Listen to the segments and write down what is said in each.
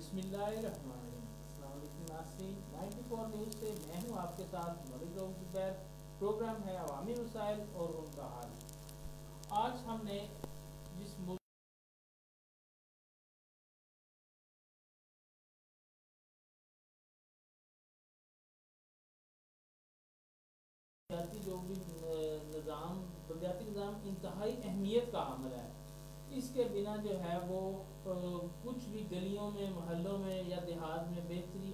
बिस्मिल्लाहिर्रहमानिर्रहीम। अस्सलाम वालेकुम नाज़रीन, 94 न्यूज़ से मैं हूं आपके साथ मलिक ज़ुबैर। प्रोग्राम है अवामी मसाइल और उनका हल। आज हमने जिस जो भी बलदियाती निज़ाम इंतहाई अहमियत का अमल है। इसके बिना जो है वो कुछ भी गलियों में, मोहल्लों में या देहात में बेहतरी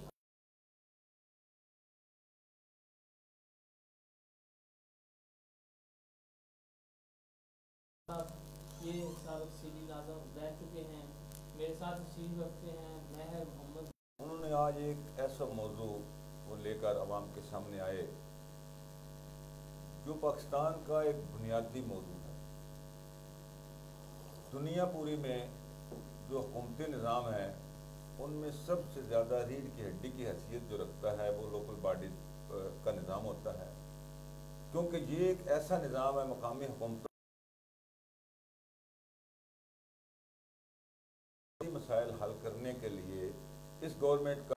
ये साबिक सीधी नाज़म रह चुके हैं। मेरे साथ तशरीफ रखते हैं महर मोहम्मद। उन्होंने आज एक ऐसा मौजू वो लेकर आवाम के सामने आए जो पाकिस्तान का एक बुनियादी मौजू है। दुनिया पूरी में जो हुकूमती निज़ाम है उनमें सबसे ज़्यादा रीढ़ की हड्डी की हैसियत जो रखता है वो लोकल बॉडी का निज़ाम होता है, क्योंकि ये एक ऐसा निज़ाम है मकामी हुकूमत मसाइल हल करने के लिए इस गवर्नमेंट का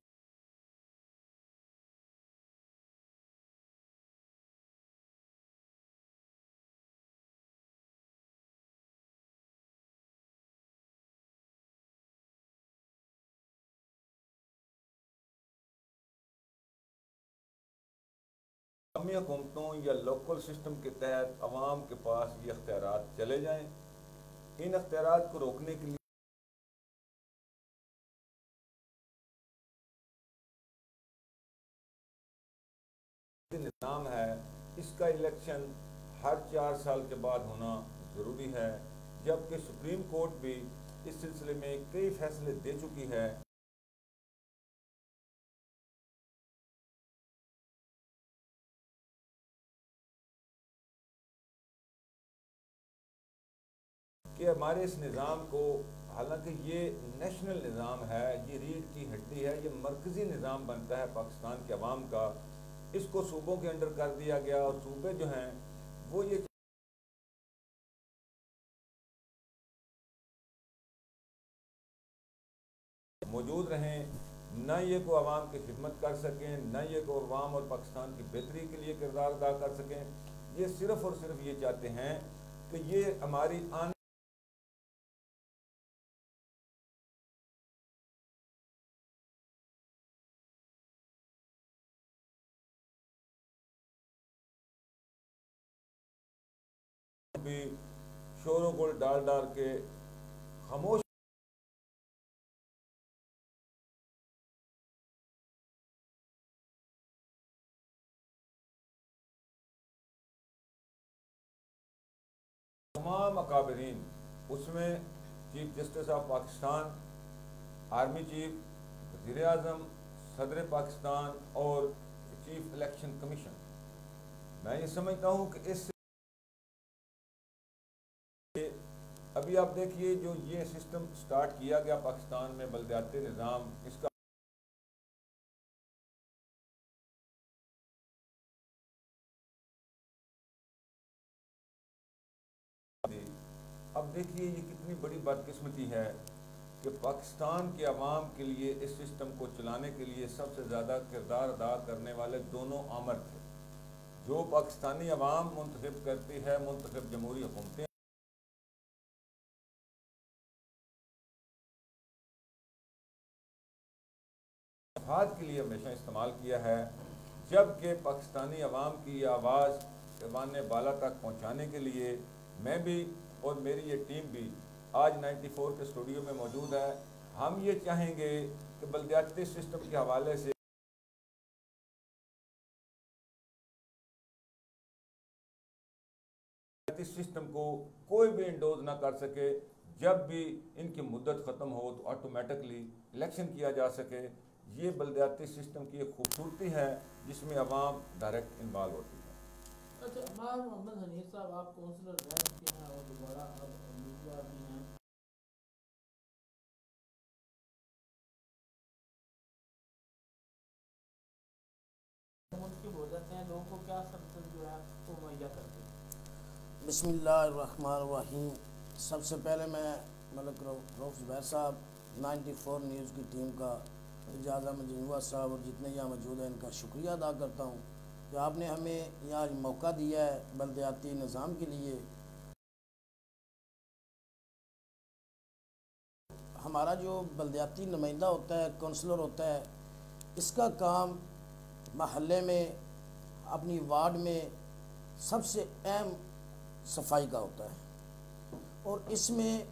मकामी हुकूमतों या लोकल सिस्टम के तहत आवाम के पास ये अख्तियारात चले जाएँ। इन अख्तियारात को रोकने के लिए निज़ाम है, इसका इलेक्शन हर 4 साल के बाद होना ज़रूरी है, जबकि सुप्रीम कोर्ट भी इस सिलसिले में कई फैसले दे चुकी है कि हमारे इस निज़ाम को, हालांकि ये नेशनल निज़ाम है, ये रीढ़ की हड्डी है, ये मरकज़ी निज़ाम बनता है पाकिस्तान के अवाम का, इसको सूबों के अंडर कर दिया गया और सूबे जो हैं वो ये मौजूद रहें, न ये को आवाम की खिदमत कर सकें, न ये को अवाम और पाकिस्तान की बेहतरी के लिए किरदार अदा कर सकें। ये सिर्फ़ और सिर्फ ये चाहते हैं कि ये हमारी आने भी शोरों को डाल डाल के खामोश तमाम अकाबरीन, उसमें chief justice of Pakistan, army chief, वज़ीर आज़म, सदर पाकिस्तान और चीफ इलेक्शन कमीशन, मैं ये समझता हूँ कि इससे अभी आप देखिए जो ये सिस्टम स्टार्ट किया गया पाकिस्तान में बलदियाती निज़ाम, इसका अब देखिए ये कितनी बड़ी बदकिस्मती है कि पाकिस्तान के अवाम के लिए इस सिस्टम को चलाने के लिए सबसे ज़्यादा किरदार अदा करने वाले दोनों आमर थे। जो पाकिस्तानी अवाम मुंतखब करती है मुंतखब जमहूरी हुकूमतें मफाद के लिए हमेशा इस्तेमाल किया है, जबकि पाकिस्तानी अवाम की आवाज़ पैमाने बाला तक पहुँचाने के लिए मैं भी और मेरी ये टीम भी आज 94 के स्टूडियो में मौजूद है। हम ये चाहेंगे कि बलदियाती सिस्टम के हवाले से इस सिस्टम को कोई भी इंडोज ना कर सके। जब भी इनकी मुद्दत ख़त्म हो तो ऑटोमेटिकली इलेक्शन किया जा सके। ये बलदियाती सिस्टम की एक खूबसूरती है जिसमें अवाम डायरेक्ट इन्वॉल्व होती है। अच्छा, मोहम्मद हनीफ साहब, आप काउंसलर रह चुके हैं और दोबारा अब उम्मीदवार भी हैं। मुंतखब हो जाते हैं, लोगों को क्या सर्विस जो है वो मुहैया करते हैं? बिस्मिल्लाहिर्रहमानिर्रहीम। सबसे पहले मैं मलिक ज़ुबैर साहब 94 न्यूज़ की टीम का, एजाज़ अहमद जंजुआ साहब और जितने यहाँ मौजूद हैं इनका शुक्रिया अदा करता हूँ कि आपने हमें यहाँ मौका दिया है बलदियाती निज़ाम के लिए। हमारा जो बलदियाती नुमाइंदा होता है, काउंसलर होता है, इसका काम महल्ले में, अपनी वार्ड में सबसे अहम सफाई का होता है। और इसमें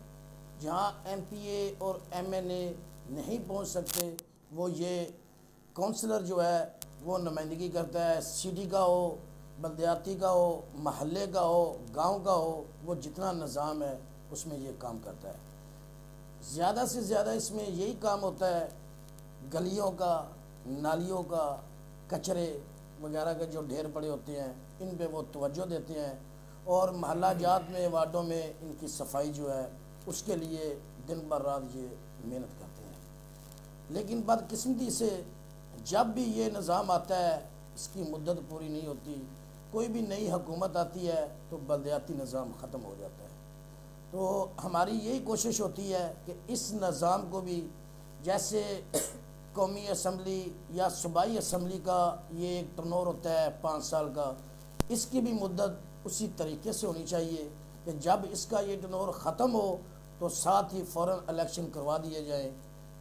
जहाँ एमपीए और एमएनए नहीं पहुँच सकते, वो ये काउंसलर जो है वो नुमाइंदगी करता है। सिटी का हो, बलदियाती का हो, महल्ले का हो, गांव का हो, वो जितना निज़ाम है उसमें ये काम करता है। ज़्यादा से ज़्यादा इसमें यही काम होता है, गलियों का, नालियों का, कचरे वगैरह के जो ढेर पड़े होते हैं इन पे वो तवज्जो देते हैं और महल्ला जात में, वार्डों में इनकी सफाई जो है उसके लिए दिन भर रात ये मेहनत करते हैं। लेकिन बदकिस्मती से जब भी ये निज़ाम आता है इसकी मुद्दत पूरी नहीं होती, कोई भी नई हुकूमत आती है तो बलदियाती निज़ाम ख़त्म हो जाता है। तो हमारी यही कोशिश होती है कि इस निज़ाम को भी, जैसे कौमी असम्बली या सूबाई असम्बली का ये एक टर्नओवर होता है 5 साल का, इसकी भी मुद्दत उसी तरीके से होनी चाहिए कि जब इसका ये टर्नओवर ख़त्म हो तो साथ ही फ़ौरन इलेक्शन करवा दिए जाएँ,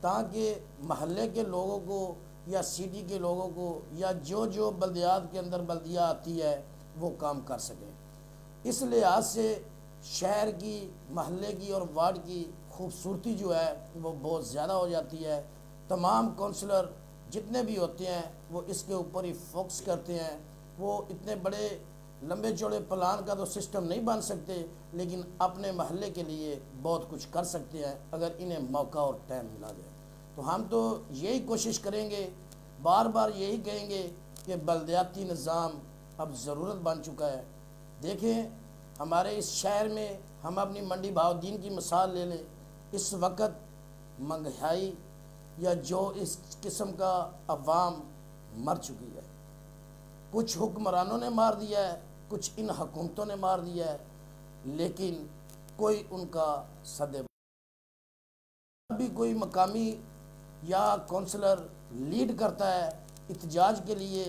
ताकि महल्ले के लोगों को या सिटी के लोगों को या जो जो बल्दियात के अंदर बल्दिया आती है वो काम कर सकें। इस लिहाज से शहर की, महल्ले की और वार्ड की खूबसूरती जो है वो बहुत ज़्यादा हो जाती है। तमाम काउंसलर जितने भी होते हैं वो इसके ऊपर ही फोकस करते हैं। वो इतने बड़े लंबे चौड़े प्लान का तो सिस्टम नहीं बन सकते, लेकिन अपने महल्ले के लिए बहुत कुछ कर सकते हैं अगर इन्हें मौका और टाइम मिला जाए। तो हम तो यही कोशिश करेंगे, बार बार यही कहेंगे कि बलदियाती निज़ाम अब ज़रूरत बन चुका है। देखें हमारे इस शहर में, हम अपनी मंडी बहाउद्दीन की मिसाल ले लें, इस वक्त महंगाई या जो इस किस्म का अवाम मर चुकी है, कुछ हुक्मरानों ने मार दिया है, कुछ इन हुकूमतों ने मार दिया है, लेकिन कोई उनका सदे भी कोई मकामी या काउंसलर लीड करता है इhtजाज के लिए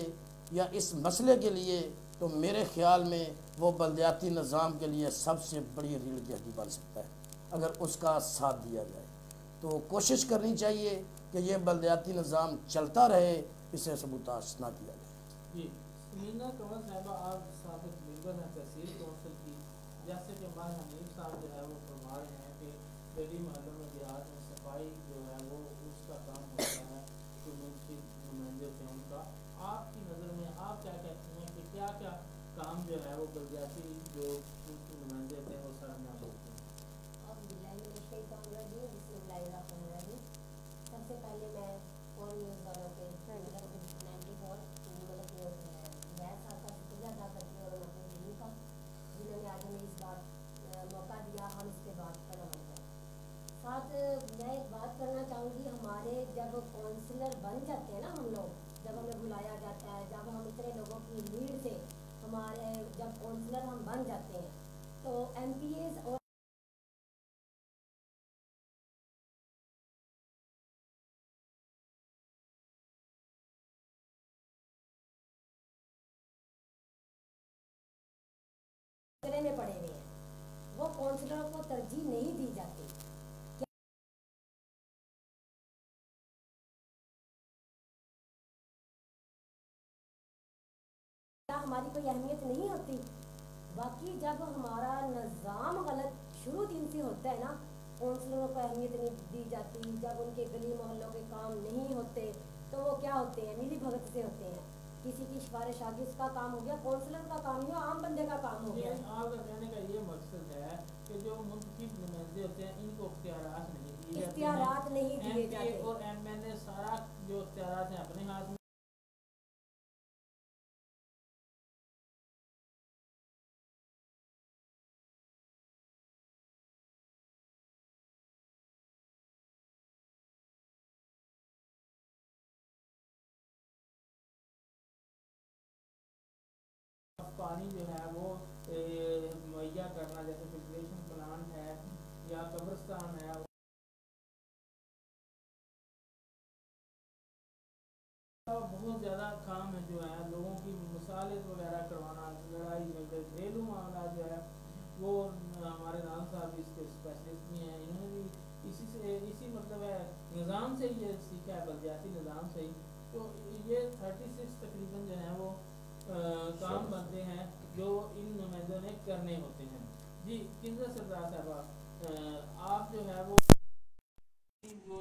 या इस मसले के लिए, तो मेरे ख्याल में वो बलदियाती निज़ाम के लिए सबसे बड़ी रीढ़ की हड्डी बन सकता है अगर उसका साथ दिया जाए। तो कोशिश करनी चाहिए कि ये बलदियाती निज़ाम चलता रहे, इसे सबूताश ना किया जाए। जी, मीना कंवर साहिबा, आप साबित मेंबर हैं तहसील कौंसिल की। जैसे कि हमारे हनीफ साहब जो है वो फरमा रहे हैं कि गली मोहल्लों में, देहात में सफाई जो है वो उसका काम होता है जो मुंशी नुमाइंदे होते हैं उनका। आपकी नज़र में आप क्या कहते हैं कि क्या क्या काम जो है वो बलदियाती जो मुंशी नुमाइंदे होते हैं वो सर अंजाम देते हैं? सबसे पहले मैं फोन न्यूज़ वालों के 94 वैद साहब का शुक्रिया अदा करती हूँ और अपनी टीम का, जिन्होंने आज हमें इस बात मौका दिया हम इस पर बात करना होता है। साथ मैं एक बात करना चाहूँगी, हमारे जब काउंसलर बन जाते हैं ना, हम लोग जब हमें बुलाया जाता है, जब हम इतने लोगों की लीड से हमारे जब काउंसलर हम बन जाते हैं तो एमपीएस और में पड़े हुए हैं, वो काउंसलरों को तरजीह नहीं दी जाती। क्या हमारी कोई अहमियत नहीं होती? बाकी जब हमारा निज़ाम गलत शुरू दिन से होता है ना, काउंसलरों को अहमियत नहीं दी जाती, जब उनके गली मोहल्लों के काम नहीं होते तो वो क्या होते हैं, मिली भगत से होते हैं। किसी की सिफारिश आ गई, उसका काम हो गया, काउंसलर का काम नहीं, आम बंदे का काम हो गया। आपका कहने का ये मकसद है कि जो मुंतखब नुमाइंदे होते हैं इनको इख्तियारात नहीं दिए जाते, इख्तियारात नहीं दिए जाते और एमएनए सारा जो इख्तियारात हैं अपने हाथ में। पानी जो है वो मुहैया करना, जैसे फिल्ट्रेशन प्लांट है या कब्रिस्तान है, बहुत ज़्यादा काम है जो है लोगों की मसालत वगैरह करवाना, लड़ाई झगड़े घरेलू मामला जो है वो हमारे नाम साहब भी इसके स्पेशलिस्ट भी हैं। इन्होंने भी इसी मतलब है निज़ाम से ये सीखा है, बलदियाती निज़ाम से ही। तो ये 36 तकरीबन जो है वो काम बनते हैं जो इन नुमाइंदों ने करने होते हैं। जी किंजर सरदार साहब, आप जो है वो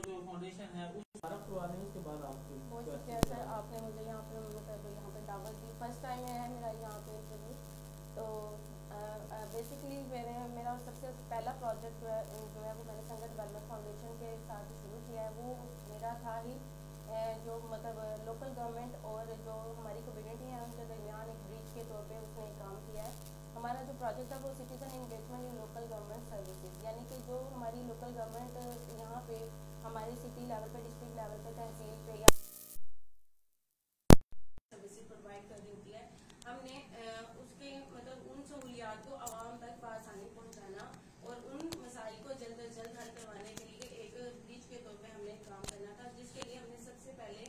जो फाउंडेशन है उस तारफ करवा दें, उसके बाद आपको बहुत शुक्रिया सर, आपने मुझे यहाँ पे दावत दी। फर्स्ट टाइम है मेरा यहाँ पे इंटरव्यू। तो बेसिकली मेरा सबसे पहला प्रोजेक्ट जो है वो मैंने संगत डेवलपमेंट फाउंडेशन के साथ शुरू किया है। वो मेरा था ही जो मतलब लोकल गवर्नमेंट और जो हमारी कम्युनिटी है उनके दरमियान एक ब्रिज के तौर पे उसने काम किया है। हमारा जो प्रोजेक्ट है वो सिटीजन एंगेजमेंट इन लोकल गवर्नमेंट सर्विसेज, यानी कि जो हमारी लोकल गवर्नमेंट यहाँ पे हमारे सिटी लेवल पे, डिस्ट्रिक्ट लेवल पे, तहसील पे या सर्विसेज प्रोवाइड कर रही होती है, हमने उसके मतलब उन सहूलियात को आवाम तक आसानी पहुँचाना और उन मसाइल को जल्द अज जल्द हल करवाने के लिए एक ब्रिज के तौर पे हमने काम करना था, जिसके लिए हमने सबसे पहले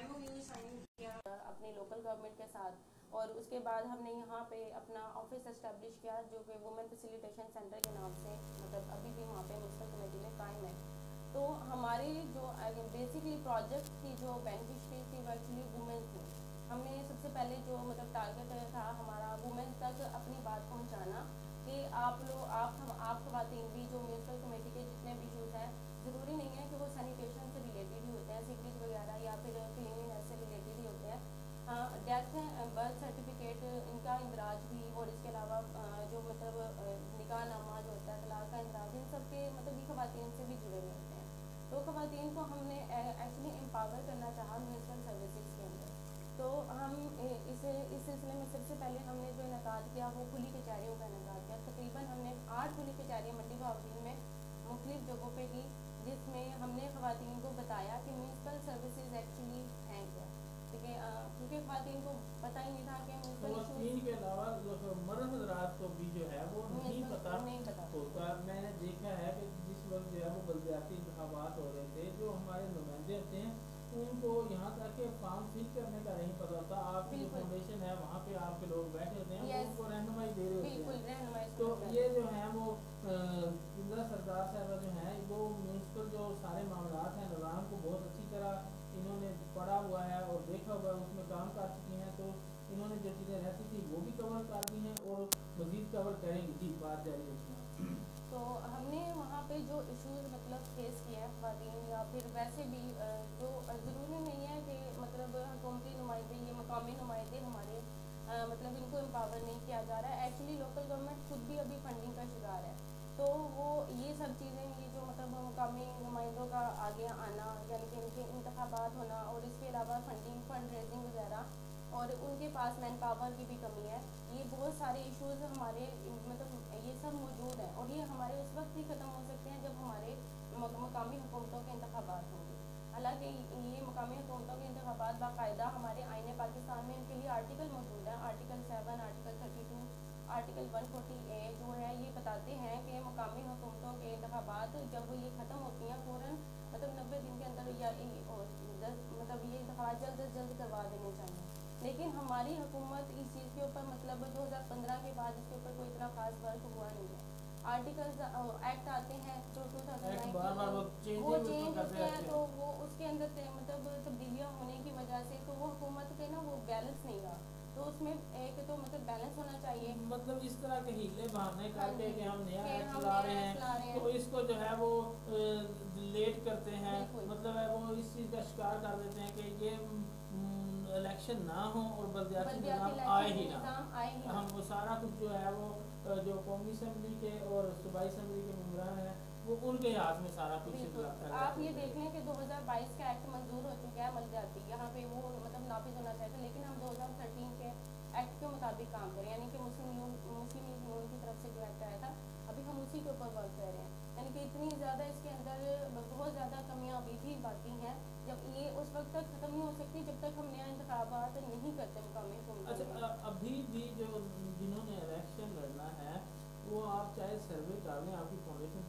MOU साइन किया अपनी लोकल गवर्नमेंट के साथ। और उसके बाद हमने यहाँ पे अपना ऑफिस एस्टेब्लिश किया जो कि वुमेन फैसिलिटेशन सेंटर के नाम से मतलब अभी भी वहाँ पे म्यूनसिपल कमेटी में कायम है। तो हमारी जो बेसिकली प्रोजेक्ट की जो बेनिफिशरी थी वो एक्चुअली वुमेन थी। हमने सबसे पहले जो मतलब टारगेट था हमारा वुमेन तक अपनी बात पहुँचाना कि आप ख़वातीन भी जो म्यूनसिपल कमेटी के जितने भी इशूज़ हैं, ज़रूरी नहीं है कि वो सैनिटेशन से रिलेटेड ही होते हैं, सीवरेज वगैरह या फिर क्लीनिंगनेस से रिलेटेड ही होते हैं। हाँ, डेथ बर्थ सर्टिफिकेट इनका इंदराज भी, और इसके अलावा जो मतलब निकाह नामा जो होता है, तलाक का इंदराज, इन सब के मतलब ये ख़वातीन से भी जुड़े हुए होते हैं। तो ख़वातीन को हमने एक्चुअली एम्पावर करना चाहा म्यूनसिपल सर्विसेज के अंदर। तो हम इस सिलसिले में सबसे पहले हमने जो इनकाद किया वो खुली कचहरियों का इनकाद किया। तकरीबन हमने 8 खुली कचहरियाँ मंडी बहाउद्दीन में मुख्तलिफ जगहों पे की, जिसमें हमने ख़वातीन को बताया कि म्यूनसिपल सर्विसेज एक्चुअली हैं क्या, ठीक है, क्योंकि ख़वातीन को पता ही नहीं था कि ख़वातीन के अलावा मर्द हज़रात को भी जो है वो नहीं पता होता। मैंने देखा है कि जिस वक्त जो है वो बलदियाती इंतखाबात हो रहे थे, जो हमारे नुमाइंदे होते हैं उनको यहाँ तक के फॉर्म फिल करने का नहीं पता होता। आपकी जो फाउंडेशन है वहाँ पे आपके लोग बैठे होते हैं, उनको रहनुमाई दे रहे होते हैं। तो ये जो है वो किंजर सरदार साहब जो हैं वो म्यूनसिपल जो सारे मामलात हैं निज़ाम को बहुत अच्छी तरह इन्होंने पढ़ा हुआ है और देखा हुआ है, उसमें काम कर चुकी हैं। तो इन्होंने जो चीज़ें रहती थी वो भी कवर कर दी हैं और मज़ीद कवर करेंगी। जी बात जारी रखना। तो हमने वहाँ पे जो इश्यूज मतलब फेस किया है ख़वातीन या फिर वैसे भी जो ज़रूरी नहीं है कि मतलब हुकूमती नुमाइंदे, ये मकामी नुमाइंदे हमारे मतलब इनको एम्पावर नहीं किया जा रहा है। एक्चुअली लोकल गवर्नमेंट खुद भी अभी फंडिंग का शिकार है। तो वो ये सब चीज़ें, ये जो मतलब मकामी नुमाइंदों का आगे आना, यानी कि इनके इंतखाबात होना, और इसके अलावा फंड रेजिंग वगैरह, और उनके पास मैन पावर की भी कमी है, ये बहुत सारे इश्यूज हमारे मतलब ये सब मौजूद हैं। और ये हमारे उस वक्त ही ख़त्म हो सकते हैं जब हमारे मकामी हुकूमतों के इंतखाबात होंगे। हालांकि ये मकामी हुकूमतों के इंतखाबात बाकायदा हमारे आईन पाकिस्तान में इनके लिए आर्टिकल मौजूद है। आर्टिकल 7, आर्टिकल 32, आर्टिकल 140A जो है ये बताते हैं कि मकामी हुकूमतों के इंतखाबात जब ये ख़त्म होती हैं फ़ौरन मतलब 90 दिन के अंदर या मतलब ये इंतखाबात जल्द अज जल्द करवा देने चाहिए। लेकिन हमारी हुकूमत इस चीज़ के ऊपर मतलब 2015 के बाद इसके ऊपर कोई इतना खास वर्क हुआ नहीं है। आर्टिकल्स एक्ट आते हैं जो 2009 वो चेंज होते हैं, तो वो उसके अंदर मतलब तब्दीलियाँ होने की वजह से तो वो हुकूमत के ना वो बैलेंस नहीं रहा। तो उसमें एक तो मतलब बैलेंस होना चाहिए, मतलब इस तरह के हीले बहाने करके कि हम नया एक्ट ला रहे हैं तो इसको जो है वो लेट करते हैं, मतलब है वो इस चीज़ का शिकार कर देते हैं कि ये इलेक्शन ना हो और बलदियाती निज़ाम आए ही ना। हम वो सारा कुछ जो है वो जो कौमी असम्बली के और सूबाई असम्बली के मेंबरान हैं वो उनके हाथ में सारा कुछ। आप ये देख लें कि 2022 का एक्ट मंजूर हो चुका है बलदियाती, यहाँ पे वो मतलब नाफिज होना चाहिए, लेकिन हम 2013 के एक्ट के मुताबिक काम करें, यानी कि मुस्लिम यूनियन की तरफ से जो एक्ट आया था अभी हम उसी के ऊपर वर्क कर रहे हैं। यानी कि इतनी ज़्यादा इसके अंदर बहुत ज़्यादा कमियाँ अभी भी बाकी हैं, जब ये उस वक्त तक ख़त्म नहीं हो सकती जब तक हम नया इंतखाबात नहीं करते मुकामी हुकूमत। अच्छा, अभी भी जो जिन्होंने इलेक्शन लड़ना है वो आप चाहे सर्वे कर लें, आपकी फाउंडेशन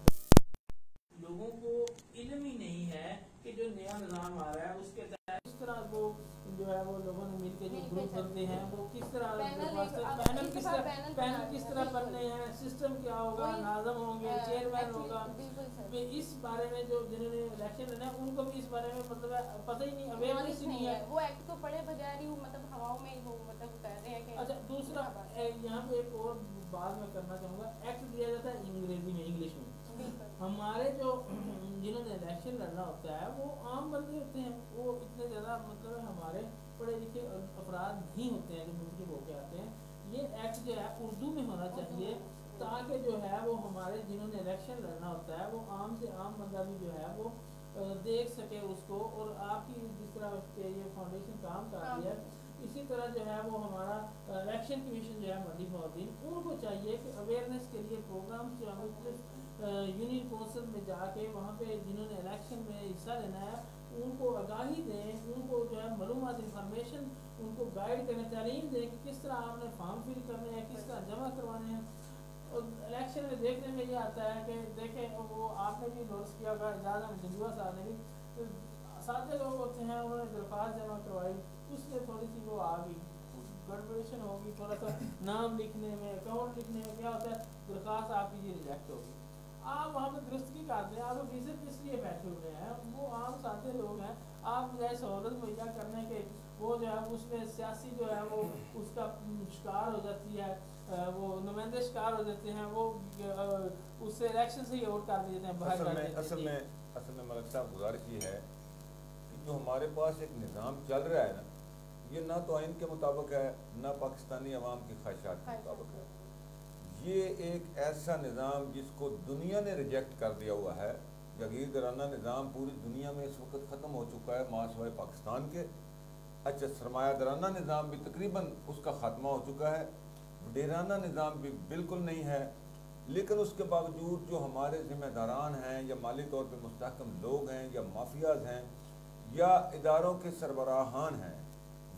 लोगों को इल्म ही नहीं है कि जो नया निज़ाम आ रहा है उसके तहत इस तरह वो जो है वो लोगों ने मिलकर जो मिलके ग्रुप चलते बनते हैं वो किस तरह पैनल दरख्वास्त एक- अब पैनल इस किस बार तरह पैनल पैनल बना किस दिया, तरह बिल्कुल। बनने हैं, सिस्टम क्या होगा, वही, नाज़म होंगे, चेयरमैन actually, होगा। बिल्कुल सर। तो इस बारे में जो जिन्होंने इलेक्शन लड़ना है उनको भी इस बारे में मतलब पता ही नहीं, अवेयरनेस ही नहीं है। वो एक्ट को पढ़े बगैर ही वो मतलब हवाओं में ही वो मतलब कर रहे हैं कि अच्छा, दूसरा यहाँ पे एक और बात मैं करना चाहूँगा, एक्ट दिया जाता है अंग्रेजी में, इंग्लिश में। बिल्कुल हमारे जो जिन्होंने इलेक्शन लड़ना होता है वो आम बंदे होते हैं, वो इतने ज़्यादा मतलब हमारे पढ़े लिखे अफराद नहीं होते हैं जो मुंतखब होके आते हैं। ये एक्ट जो है उर्दू में होना चाहिए ताकि जो है वो हमारे जिन्होंने इलेक्शन लड़ना होता है वो आम से आम बंदा भी जो है वो देख सके उसको। और आपकी जिस तरह के ये फाउंडेशन काम कर रही है, इसी तरह जो है वो हमारा इलेक्शन कमीशन जो है मंडी मोहद्दीन, उनको चाहिए कि अवेयरनेस के लिए प्रोग्राम्स जो है यूनियन कौंसिल में जाके वहाँ पे जिन्होंने इलेक्शन में हिस्सा लेना है उनको आगाही दें, उनको जो है मालूमात इंफॉर्मेशन उनको गाइड करें, तालीम दें कि किस तरह आपने फॉर्म फिल करने हैं, किस तरह जमा करवाने हैं। और इलेक्शन में देखने में ये आता है कि देखें वो आपने भी नोटिस किया होगा, इजाज़ अहमद जंजुआ साहब ने भी, तो सारे लोग होते हैं उन्होंने दरख्वास्त जमा करवाई, उसमें थोड़ी सी वो आ गई गड़बड़ेशन होगी, थोड़ा सा नाम लिखने में, अकाउंट लिखने में, क्या होता है दरख्वास्त आपकी ये रिजेक्ट होगी। आप वहाँ पर दुरुस्तगी करते हैं, आप ऑफिसर किस लिए बैठे हुए हैं, वो आम सादे लोग हैं, आप जो है सहूलत मुहैया करने के वो जो है उसमें सियासी जो है वो उसका शिकार हो जाती है, वो नुमाइंदे शिकार हो जाते हैं, वो उससे इलेक्शन से ही वोट कर देते हैं बाहर। असल में मलिक साहब गुजारिश ये है कि जो हमारे पास एक निज़ाम चल रहा है ना, ये ना तो आइन के मुताबिक है ना पाकिस्तानी अवाम की ख्वाहिशात के मुताबिक है। ये एक ऐसा निज़ाम जिसको दुनिया ने रिजेक्ट कर दिया हुआ है। जागीरदाराना निज़ाम पूरी दुनिया में इस वक्त ख़त्म हो चुका है माशवाए पाकिस्तान के। अच्छा, सरमायादाराना निज़ाम भी तकरीबन उसका ख़त्मा हो चुका है, वडेराना निज़ाम भी बिल्कुल नहीं है। लेकिन उसके बावजूद जो हमारे ज़िम्मेदारान हैं या माली तौर पर मुस्तहकम लोग हैं या माफियाज हैं या इदारों के सरबराहान हैं,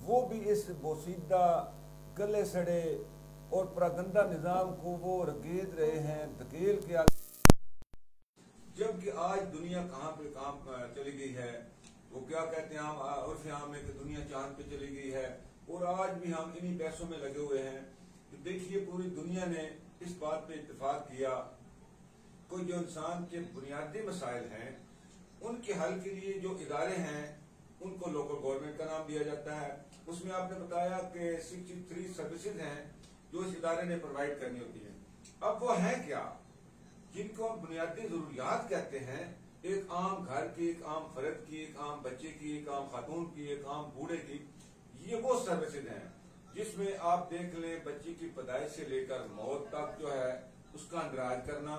वो भी इस बोसीदा गले सड़े और प्रगंदा निज़ाम को वो रगेद रहे हैं, धकेल के आगे। जबकि आज दुनिया कहाँ पे काम चली गई है, वो क्या कहते हैं उर्फ आम में कि दुनिया चांद पे चली गई है, और आज भी हम इन्हीं पैसों में लगे हुए हैं। तो देखिए पूरी दुनिया ने इस बात पे इत्तेफाक किया, कोई जो इंसान के बुनियादी मसाइल हैं उनके हल के लिए जो इदारे हैं उनको लोकल गवर्नमेंट का नाम दिया जाता है। उसमें आपने बताया कि 63 सर्विसेज हैं जो इस इदारे ने प्रोवाइड करनी होती है। अब वो है क्या जिनको बुनियादी जरूरियात कहते हैं, एक आम घर की, एक आम फर्द की, एक आम बच्चे की, एक आम खातून की, एक आम बूढ़े की, ये वो सर्विसेज हैं जिसमें आप देख लें बच्चे की पैदाइश से लेकर मौत तक जो है उसका अंदराज करना,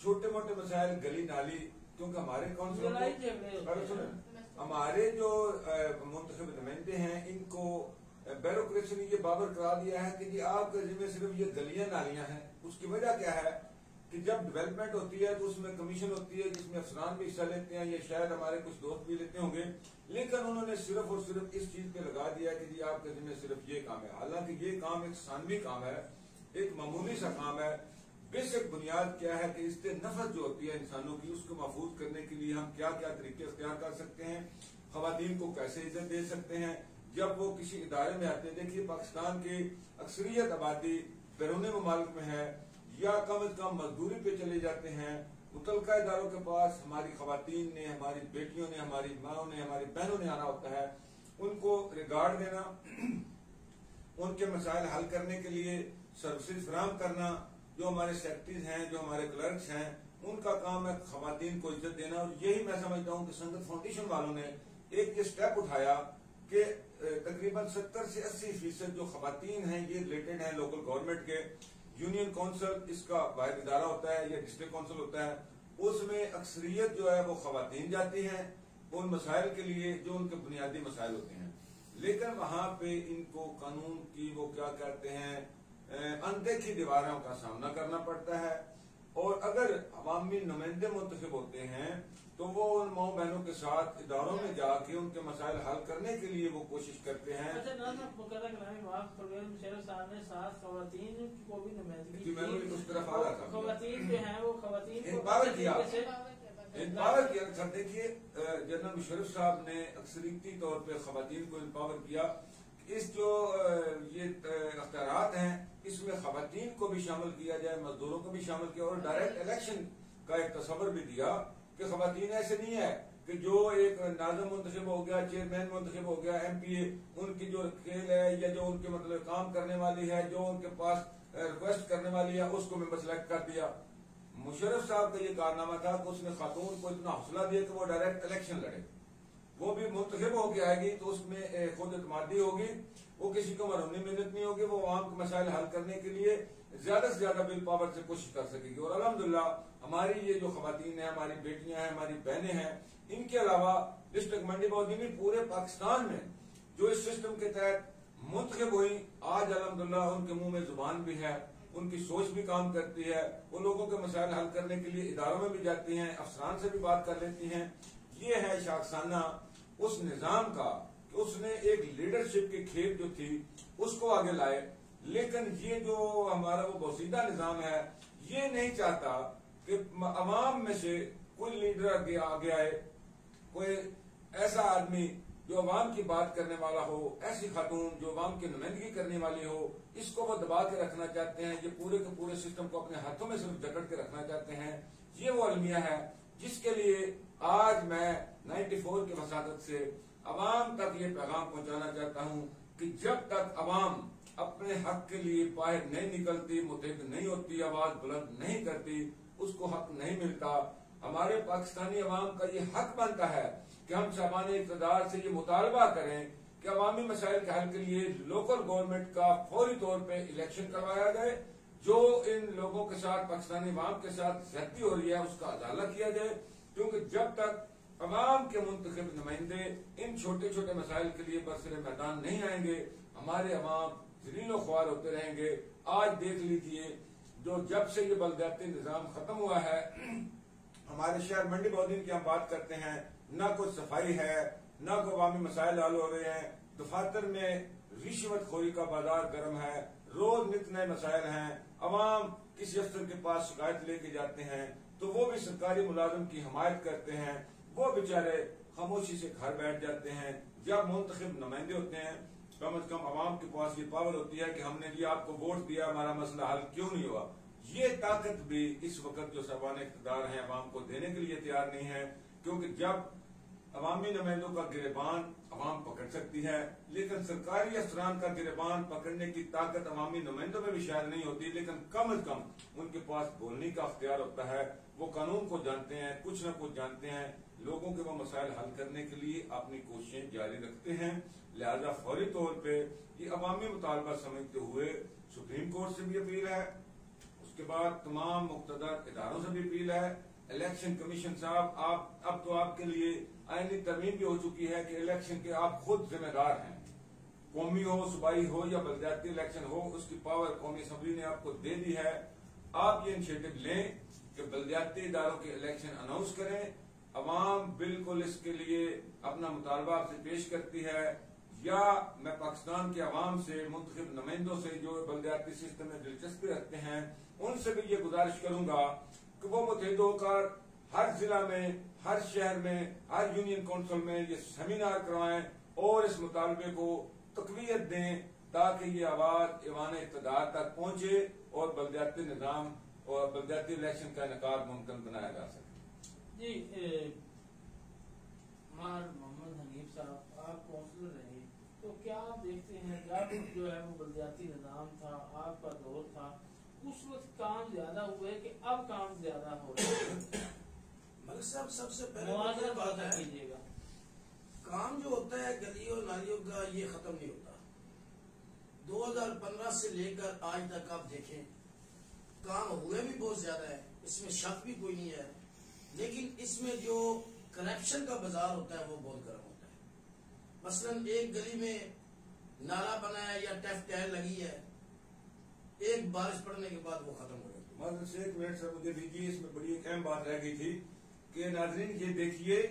छोटे मोटे मसाइल गली नाली, क्योंकि हमारे कौंसिल हमारे जो मुंतखब नुमाइंदे हैं इनको ब्यूरोक्रेसी ने ये बाबर करा दिया है कि जी आपके जिम्मे सिर्फ ये गलियां नालियां हैं। उसकी वजह क्या है कि जब डेवलपमेंट होती है तो उसमें कमीशन होती है जिसमें अफसरान भी हिस्सा लेते हैं, ये शायद हमारे कुछ दोस्त भी लेते होंगे, लेकिन उन्होंने सिर्फ और सिर्फ इस चीज पे लगा दिया कि जी आपके जिम्मे सिर्फ ये काम है। हालांकि ये काम एक सानवी काम है, एक मामूली सा काम है। बेसिक बुनियाद क्या है कि इससे नफरत जो होती है इंसानों की उसको महफूज करने के लिए हम क्या क्या तरीके इख्तियार कर सकते हैं, खवातीन को कैसे इज्जत दे सकते हैं जब वो किसी इदारे में आते हैं। देखिए पाकिस्तान की अक्सरियत आबादी बैरून मुमालिक में है या कम अज कम मजदूरी पे चले जाते हैं। मुतलका इदारों के पास हमारी खवातीन ने, हमारी बेटियों ने, हमारी माओ ने, हमारी बहनों ने आना होता है, उनको रिगार्ड देना, उनके मसाइल हल करने के लिए सर्विसेज फराहम करना। जो हमारे सेक्रेटरीज हैं, जो हमारे क्लर्क्स हैं, उनका काम है खवातीन को इज्जत देना। और यही मैं समझता हूँ कि संगत फाउंडेशन वालों ने एक ये स्टेप उठाया कि तकरीबन 70 से 80% जो खवातीन हैं ये रिलेटेड हैं लोकल गवर्नमेंट के। यूनियन काउंसिल इसका वाहिद इदारा होता है या डिस्ट्रिक्ट काउंसिल होता है, उसमें अक्सरियत जो है वो खवातीन जाती हैं उन मसाइल के लिए जो उनके बुनियादी मसाइल होते हैं। लेकिन वहां पे इनको कानून की वो क्या कहते हैं अनदेखी दीवारों का सामना करना पड़ता है। और अगर अवामी नुमाइंदे मुंतखब होते हैं तो वो उन माओ बहनों के साथ इदारों में जाके उनके मसाइल हल करने के लिए वो कोशिश करते हैं। अच्छा साहब ने 7 खवातीन को भी नुमाइंदगी मैं उस तरफ आ रहा था, खवातीन जो है वो खवातीन एम्पावर किया। देखिए जनरल मुशर्रफ साहब ने अक्सरियती तौर पे खवातीन को एम्पावर किया इस जो ये अख्तियारात हैं इसमें खवातीन को भी शामिल किया जाए, मजदूरों को भी शामिल किया और डायरेक्ट इलेक्शन का एक तस्वर भी दिया कि खवातीन ऐसे नहीं है कि जो एक नाज़िम मुंतखब हो गया, चेयरमैन मुंतखब हो गया, MPA, उनकी जो खेल है या जो उनके मतलब काम करने वाली है, जो उनके पास रिक्वेस्ट करने वाली है, उसको मेंबर सेलेक्ट कर दिया। मुशर्रफ साहब का ये कारनामा था कि उसने खातून को इतना हौसला दिया कि वो डायरेक्ट इलेक्शन लड़े। वो भी मुंतखब होकर आएगी तो उसमें खुद एतमादी होगी, वो किसी को मरहूनी मिन्नत नहीं होगी, वो आवाम के मसाइल हल करने के लिए ज्यादा से ज्यादा बिल पावर से कोशिश कर सकेगी। और अल्हम्दुलिल्लाह हमारी ये जो खवातीन है, हमारी बेटियां हैं, हमारी बहनें हैं, इनके अलावा डिस्ट्रिक्ट मंडी बौद्धी में पूरे पाकिस्तान में जो इस सिस्टम के तहत मुंतखब हुई, आज अल्हम्दुलिल्लाह उनके मुंह में जुबान भी है, उनकी सोच भी काम करती है, वो लोगों के मसाइल हल करने के लिए इदारों में भी जाती हैं, अफसरान से भी बात कर लेती हैं। ये है शाखसाना उस निजाम का कि उसने एक लीडरशिप की खेप जो थी उसको आगे लाए। लेकिन ये जो हमारा वो बोसीदा निजाम है, ये नहीं चाहता कि अवाम में से कोई लीडर आगे आए, कोई ऐसा आदमी जो अवाम की बात करने वाला हो, ऐसी खातून जो अवाम की नुमाइंदगी करने वाली हो, इसको वो दबा के रखना चाहते हैं। ये पूरे के पूरे सिस्टम को अपने हाथों में सिर्फ जकड़ के रखना चाहते हैं। ये वो अलमिया है जिसके लिए आज मैं 94 की वसादत से अवाम तक ये पैगाम पहुंचाना चाहता हूं कि जब तक अवाम अपने हक के लिए बाहर नहीं निकलती, मुतहद नहीं होती, आवाज बुलंद नहीं करती, उसको हक नहीं मिलता। हमारे पाकिस्तानी अवाम का ये हक बनता है कि हम सामान्य इक़्तिदार से ये मुतालबा करें कि अवामी मसाइल के हल के लिए लोकल गवर्नमेंट का फौरी तौर पे इलेक्शन करवाया जाए। जो इन लोगों के साथ, पाकिस्तानी अवाम के साथ ज्यादती हो रही है, उसका अदाला किया जाए। क्योंकि जब तक अवाम के मुंतखब नुमाइंदे इन छोटे छोटे मसाइल के लिए बरसरे मैदान नहीं आएंगे, हमारे अवाम जलीलो ख्वार होते रहेंगे। आज देख लीजिए, जो जब से ये बलदियाती निजाम खत्म हुआ है, हमारे शहर मंडी बौद्धी की हम बात करते हैं, न कोई सफाई है, न कोई अवामी मसाइल हल हो रहे हैं। दफातर में रिश्वतखोरी का बाजार गर्म है, रोज नित नए मसाइल हैं। अवाम किसी अफसर के पास शिकायत लेके जाते हैं तो वो भी सरकारी मुलाजिम की हमायत करते हैं, वो बेचारे खामोशी से घर बैठ जाते हैं। जब मुंतखब नुमाइंदे होते हैं, कम से कम अवाम के पास ये पावर होती है कि हमने जी आपको वोट दिया, हमारा मसला हल क्यों नहीं हुआ। ये ताकत भी इस वक्त जो साबान इक़्तिदार हैं अवाम को देने के लिए तैयार नहीं है। क्योंकि जब अवामी नुमाइंदों का गिरबान अवाम पकड़ सकती है, लेकिन सरकारी अफसरान का गिरबान पकड़ने की ताकत अवामी नुमाइंदों में भी शायद नहीं होती। लेकिन कम से कम उनके पास बोलने का अख्तियार होता है, वो कानून को जानते हैं, कुछ न कुछ जानते हैं, लोगों के वो मसाइल हल करने के लिए अपनी कोशिशें जारी रखते हैं। लिहाजा फौरी तौर पर ये अवामी मुतालबा समझते हुए सुप्रीम कोर्ट से भी अपील है, उसके बाद तमाम मुक़्तदर इदारों से भी अपील है। इलेक्शन कमीशन साहब, आप अब तो आपके लिए आईनी तरमीम भी हो चुकी है कि इलेक्शन के आप खुद जिम्मेदार हैं। कौमी हो, सूबाई हो या बलदियाती इलेक्शन हो, उसकी पावर कौमी असम्बली ने आपको दे दी है। आप ये इनिशिएटिव लें कि बलदियाती इदारों के इलेक्शन अनाउंस करें। अवाम बिल्कुल इसके लिए अपना मुतालबा आपसे पेश करती है, या मैं पाकिस्तान के अवाम से, मुंतखब नुमाइंदों से जो बलदियाती सिस्टम में दिलचस्पी रखते हैं, उनसे भी ये गुजारिश करूंगा कि वो मुतहद होकर हर जिला में, हर शहर में, हर यूनियन काउंसिल में ये सेमिनार करवाएं और इस मुतालबे को तक़वियत दें ताकि ये आवाज ईवान इक़्तिदार तक पहुंचे और बलदियाती निजाम और बलदियाती इलेक्शन का इनेकाद मुमकिन बनाया जा सके। जी, मोहम्मद हनीफ साहब, आप काउंसलर रहे, तो क्या आप देखते हैं जब जो है वो बलदियाती निजाम था, आपका दौर था, उस वक्त काम ज्यादा हुए कि अब काम ज्यादा हो रहा है? मलिक साहब, सबसे पहले मुआवजा बात है, कीजिएगा, काम जो होता है गलियों नालियों का ये खत्म नहीं होता। 2015 से लेकर आज तक आप देखें, काम हुए भी बहुत ज्यादा है, इसमें शक भी कोई नहीं है। लेकिन इसमें जो करप्शन का बाजार होता है वो बहुत गर्म होता है। मसलन एक गली में नाला बना है या टैफ टायर लगी है, एक बारिश पड़ने के बाद वो खत्म हो जाती है। मात्र से एक मिनट सर मुझे दीजिए, इसमें बड़ी एक अहम बात रह गई थी कि नाजरीन ये देखिए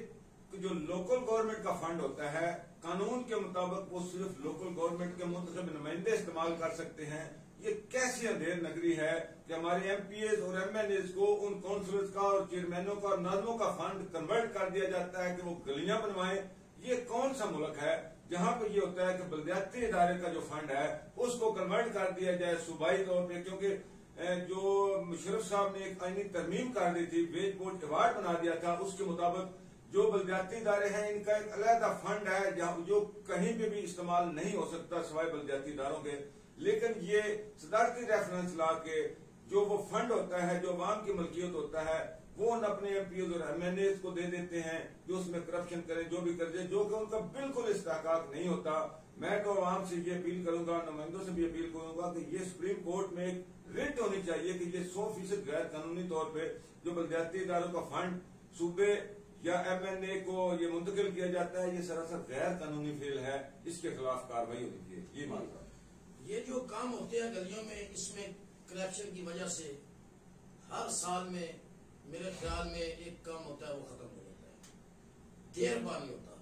कि जो लोकल गवर्नमेंट का फंड होता है, कानून के मुताबिक वो सिर्फ लोकल गवर्नमेंट के मुंतखब नुमाइंदे इस्तेमाल कर सकते हैं। ये कैसी अंधेर नगरी है कि हमारे MPAs और MNAs को उन काउंसिलर्स का और चेयरमैनों का और नाज़मों का फंड कन्वर्ट कर दिया जाता है कि वो गलियां बनवाएं। ये कौन सा मुल्क है जहां पर ये होता है कि बलदियाती इदारे का जो फंड है उसको कन्वर्ट कर दिया जाए सूबाई तौर पे, क्योंकि जो मुशर्रफ साहब ने एक आईनी तरमीम कर दी थी, वेज बोर्ड अवार्ड बना दिया था, उसके मुताबिक जो बलदियाती इदारे हैं इनका एक अलहदा फंड है जो कहीं पे भी इस्तेमाल नहीं हो सकता सिवाय बलदियाती इदारों के। लेकिन ये सदारती रेफरेंस ला के जो वो फंड होता है, जो अवाम की मलकियत होता है, वो उन अपने एमपीओ और एमएनए को दे देते हैं जो उसमें करप्शन करें, जो भी कर जो कि उनका बिल्कुल इस्तेहकाक नहीं होता। मैं तो अवाम से ये अपील करूंगा, नुमाइंदों से भी अपील करूंगा कि ये सुप्रीम कोर्ट में एक रिट होनी चाहिए कि ये 100% गैर कानूनी तौर पे जो बलदियाती इदारों का फंड सूबे या एमएनए को ये मुंतकिल किया जाता है, ये सरासर गैर कानूनी फेल है, इसके खिलाफ कार्रवाई होनी चाहिए। ये मानता हूं। ये जो काम होते हैं गलियों में, इसमें करप्शन की वजह से हर साल में मेरे ख्याल में एक काम होता है वो खत्म हो जाता है, देर पानी होता।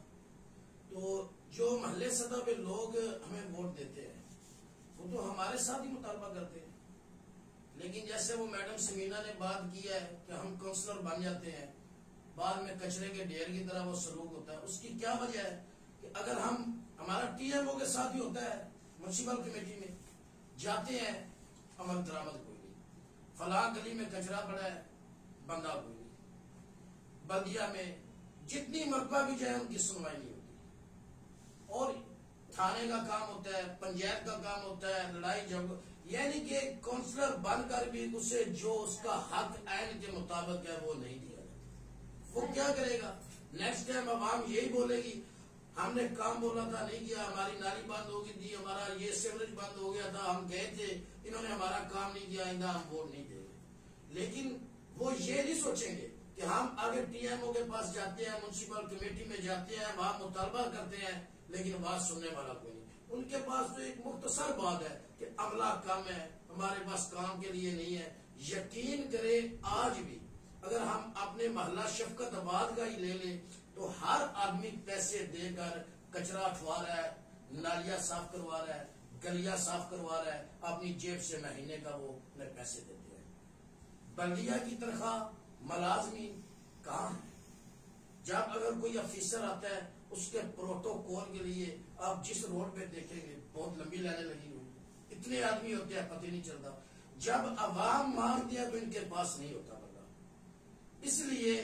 तो जो महल्ले सतह पे लोग हमें वोट देते हैं वो तो हमारे साथ ही मुतालबा करते हैं, लेकिन जैसे वो मैडम समीना ने बात की है कि हम काउंसलर बन जाते हैं, बाद में कचरे के ढेर की तरह वो सलूक होता है। उसकी क्या वजह है कि अगर हमारा टीएमओ के साथ ही होता है, म्युनिसिपल कमेटी में जाते हैं, अमल दरामद कोई नहीं, फलां गली में कचरा पड़ा है, बंदा कोई नहीं, बल्दिया में जितनी मरतबा भी जाए उनकी सुनवाई नहीं होती। और थाने का काम होता है, पंचायत का काम होता है, लड़ाई झगड़ा, यानी कि काउंसलर बनकर भी उसे जो उसका हक आइन के मुताबिक है वो नहीं दिया जाता। वो क्या करेगा? नेक्स्ट टाइम अवाम यही बोलेगी हमने काम बोला था नहीं किया, हमारी नाली बंद हो गई थी, हमारा ये सीवरेज बंद हो गया था, हम गए थे, इन्होंने हमारा काम नहीं किया, आइंदा हम वोट नहीं देंगे। लेकिन वो ये नहीं सोचेंगे कि हम अगर टीएमओ के पास जाते हैं, म्युनिसिपल कमेटी में जाते हैं, वहां मुतालबा करते हैं, लेकिन बात सुनने वाला कोई नहीं। उनके पास तो एक मुख्तसर बात है कि अमला कम है, हमारे पास काम के लिए नहीं है। यकीन करें आज भी अगर हम अपने मोहल्ला शफकत आबाद का ही ले लें तो हर आदमी पैसे देकर कचरा उठवा रहा है, नालियां साफ करवा रहा है, गलियां साफ करवा रहा है, अपनी जेब से महीने का वो पैसे देते हैं। बल्दिया की तनख्वाह मुलाजमी कहाँ है? जब अगर कोई अफिसर आता है उसके प्रोटोकॉल के लिए आप जिस रोड पे देखेंगे बहुत लंबी लाइनें लगी हुई, इतने आदमी होते हैं पता नहीं चलता। जब अवाम मांगते हैं तो इनके पास नहीं होता बंदा। इसलिए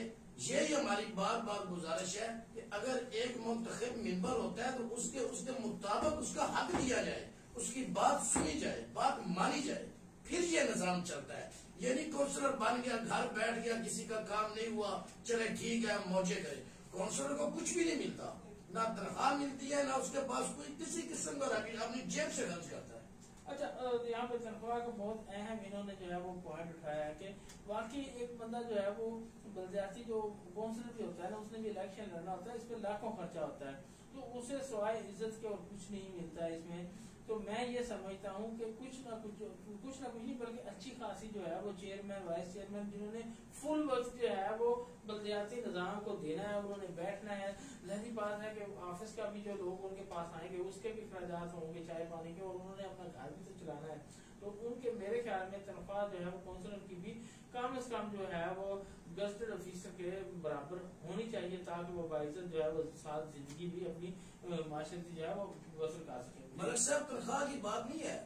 यही हमारी बार बार गुजारिश है कि अगर एक मुंतखब मेंबर होता है तो उसके मुताबिक उसका हक दिया जाए, उसकी बात सुनी जाए, बात मानी जाए, फिर ये निजाम चलता है। ये नहीं काउंसलर बन गया, घर बैठ गया, किसी का काम नहीं हुआ, चले ठीक है मौजे करे। काउंसलर को कुछ भी नहीं मिलता, ना तनख्वाह मिलती है, ना उसके पास कोई किसी किस्म का अपनी जेब से खर्च करता है। अच्छा, यहाँ पे तनख्वाह का बहुत अहम इन्होंने जो है वो पॉइंट उठाया है कि वाकई एक बंदा जो है वो बलदियाती जो काउंसलर भी होता है ना, उसने भी इलेक्शन लड़ना होता है, इस पर लाखों खर्चा होता है, तो उसे सिवाय इज्जत के और कुछ नहीं मिलता है इसमें। तो मैं ये समझता हूँ कि कुछ ना कुछ नहीं बल्कि अच्छी खासी जो है वो चेयरमैन वाइस चेयरमैन जिन्होंने फुल वक्त जो है वो बलदियाती निजाम को देना है, उन्होंने बैठना है। लहरी बात है कि ऑफिस का भी जो लोग उनके पास आएंगे उसके भी खर्चात होंगे चाय पानी के, और उन्होंने अपना घर भी तो चलाना है। तो उनके मेरे ख्याल में तनख्वाह जो है वो काउंसलर की भी कम से कम जो है वो गजटेड ऑफिसर के बराबर होनी चाहिए, ताकि वो बाइज्जत जो है वो साथ जिंदगी भी अपनी माशरती जो है वो बसर कर सके। मलिक साहब, तनख्वाह की बात नहीं है,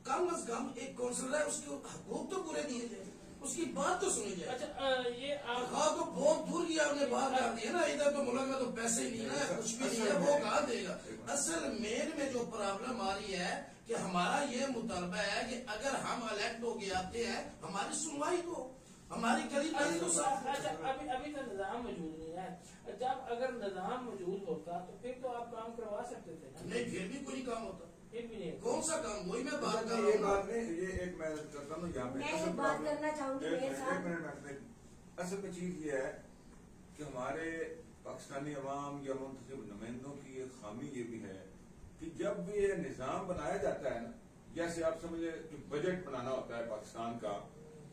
कम अज कम एक काउंसलर है उसके हकूक तो पूरे दिए जाए, उसकी बात तो सुनी जाए। अच्छा, ये तनख्वाह तो बहुत दूर की आपने बात कर दी है ना, इधर तो मुल्क में तो पैसे ही नहीं है, कुछ भी नहीं है, वो कहाँ देगा। असल मेन में जो प्रॉब्लम आ रही है कि हमारा ये मुतालबा है कि अगर हम इलेक्ट होके आते हैं, हमारी सुनवाई तो हमारी गली तो साफ। अच्छा, अभी तो निजाम मौजूद नहीं है। जब अगर निजाम मौजूद होता तो फिर तो आप काम करवा सकते थे ना? नहीं, फिर भी कोई काम होता, फिर भी नहीं। कौन सा काम? वही मैं बात कर ये रहा बात नहीं, ये एक मैं करता हूँ यहाँ पे मैं बात करना चाहूंगी मेरे साथ। असल में चीज ये है कि हमारे पाकिस्तानी अवाम या मुंतखब नुमाइंदों की एक खामी ये भी है कि जब भी ये निजाम बनाया जाता है ना, जैसे आप समझे कि बजट बनाना होता है पाकिस्तान का,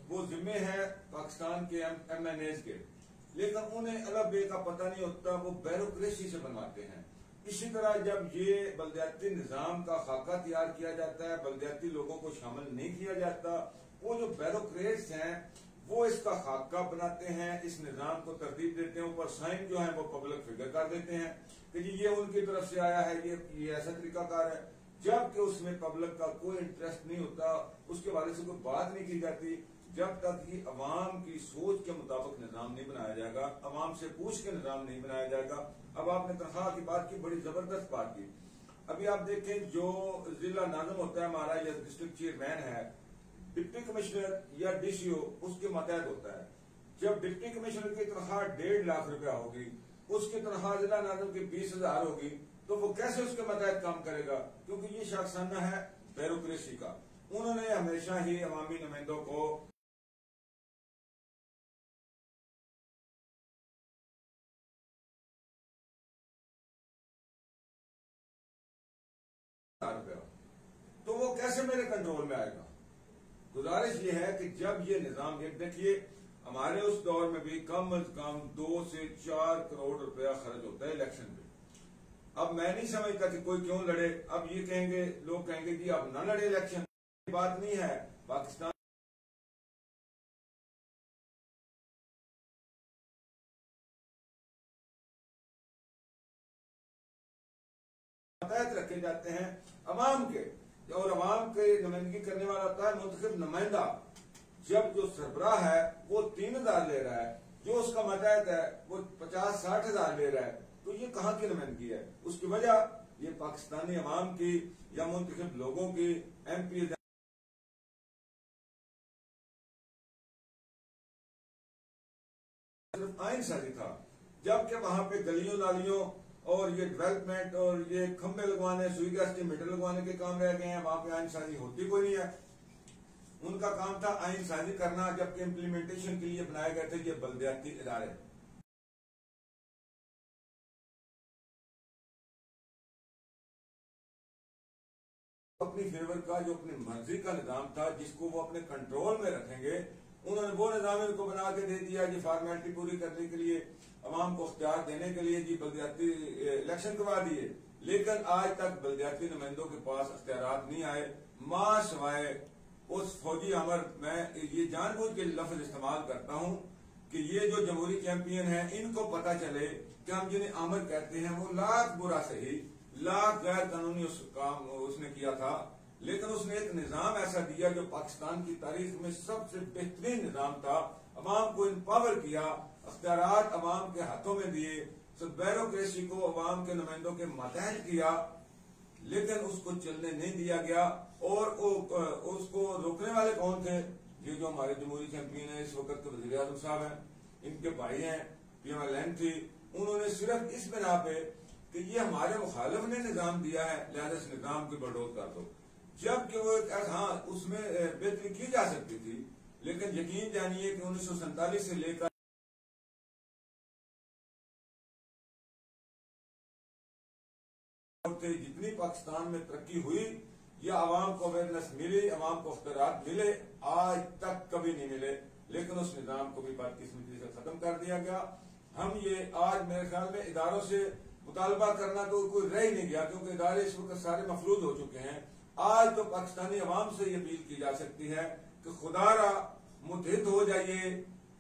वो जिम्मे है पाकिस्तान के एमएनएज के, लेकिन उन्हें अलब बे का पता नहीं होता, वो ब्यूरोक्रेसी से बनवाते हैं। इसी तरह जब ये बलदियाती निजाम का खाका तैयार किया जाता है, बलदियाती लोगों को शामिल नहीं किया जाता, वो जो ब्यूरोक्रेट्स हैं वो इसका खाका बनाते हैं, इस निजाम को तरतीब देते हैं, ऊपर साइन जो है वो पब्लिक फिगर कर देते हैं कि जी ये उनकी तरफ से आया है, ये ऐसा तरीकाकार है, जबकि उसमें पब्लिक का कोई इंटरेस्ट नहीं होता, उसके बारे से कोई बात नहीं की जाती जब तक कि अवाम की सोच के मुताबिक निजाम नहीं बनाया जाएगा, अवाम से पूछ के निजाम नहीं बनाया जाएगा। अब आपने तनख्वाह की बात की, बड़ी जबरदस्त बात की। अभी आप देखें जो जिला नाज़िम होता है हमारा या डिस्ट्रिक्ट चेयरमैन है, डिप्टी कमिश्नर या डीसीओ उसके मतहत होता है। जब डिप्टी कमिश्नर की तनख्वाह 1.5 लाख रुपया होगी, उसकी तनख्वाह जिला नाज़िम की 20,000 होगी, तो वो कैसे उसके मतहत काम करेगा? क्योंकि ये शाखसाना है ब्यूरोक्रेसी का। उन्होंने हमेशा ही अवामी नुमाइंदों को तो वो कैसे मेरे कंट्रोल में आएगा? गुजारिश ये है कि जब ये निजाम, एक देखिए हमारे उस दौर में भी कम अज कम 2 से 4 करोड़ रुपया खर्च होता है इलेक्शन पे। अब मैं नहीं समझता कि कोई क्यों लड़े। अब ये कहेंगे, लोग कहेंगे कि अब ना लड़े इलेक्शन, बात नहीं है। पाकिस्तान रखे जाते हैं अवाम के, और अवाम के नुमाइंदगी करने वाला होता है मुंतखब नुमाइंदा। जब जो सरबराह है वो 3,000 ले रहा है, जो उसका मतहत है वो 50-60 हजार ले रहा है, तो ये कहाँ की नुमाइंदगी है? उसकी वजह ये पाकिस्तानी अवाम की या मुंतखब लोगों की MP सिर्फ आइन साजी था, जबकि वहां पे गलियों नालियों और ये डेवलपमेंट और ये खंबे लगवाने, सुई गैस के मीटर लगवाने के काम रह गए हैं। वहां पे आइन साजी होती कोई नहीं है। उनका काम था आइन साजी करना, जबकि इम्प्लीमेंटेशन के लिए बनाए गए थे ये बल्दियाती इदारे। अपनी फेवर का जो अपनी मर्जी का निजाम था, जिसको वो अपने कंट्रोल में रखेंगे, उन्होंने वो निजाम इनको बना के दे दिया जी फॉर्मेलिटी पूरी करने के लिए, अवाम को अख्तियार देने के लिए जी बल्दियाती इलेक्शन करवा दिए। लेकिन आज तक बल्दियाती नुमाइंदों के पास अख्तियार नहीं आए, मां सवाए उस फौजी अमर। मैं ये जानबूझ के लफ्ज इस्तेमाल करता हूं कि ये जो जमहूरी चैंपियन है, इनको पता चले कि हम जिन्हें अमर कहते हैं वो लाख बुरा सही, लाख गैर कानूनी काम उसने किया था, लेकिन उसने एक निजाम ऐसा दिया जो पाकिस्तान की तारीख में सबसे बेहतरीन निजाम था। अवाम को इम्पावर किया, अख्तियारात अवाम के हाथों में दिए, ब्यूरोक्रेसी को अवाम के नुमाइंदों के मातहत किया, लेकिन उसको चलने नहीं दिया गया। और उसको रोकने वाले कौन थे? ये जो हमारे जमहूरी चैंपियन है इस वक्त के वज़ीर आज़म साहब हैं, इनके भाई हैं PMLN थी। उन्होंने सिर्फ इस बिना पे कि ये हमारे मुखालिफ ने निजाम दिया है, लिहाजा इस निजाम को बरदोज कर दो, जबकि वो हाँ उसमें बेहतरी की जा सकती थी। लेकिन यकीन जानिए कि 1947 से लेकर जितनी पाकिस्तान में तरक्की हुई या आवाम को अवेयरनेस मिली, आवाम को अख्तियारात मिले, आज तक कभी नहीं मिले। लेकिन उस निजाम को भी बदकिस्मती से खत्म कर दिया गया। हम ये आज मेरे ख्याल में इदारों से मुतालबा करना तो कोई रह ही नहीं गया, क्योंकि इदारे इस वक्त सारे मफलूज हो चुके हैं। आज तो पाकिस्तानी अवाम से ये अपील की जा सकती है कि खुदारा मुतहद हो जाइए,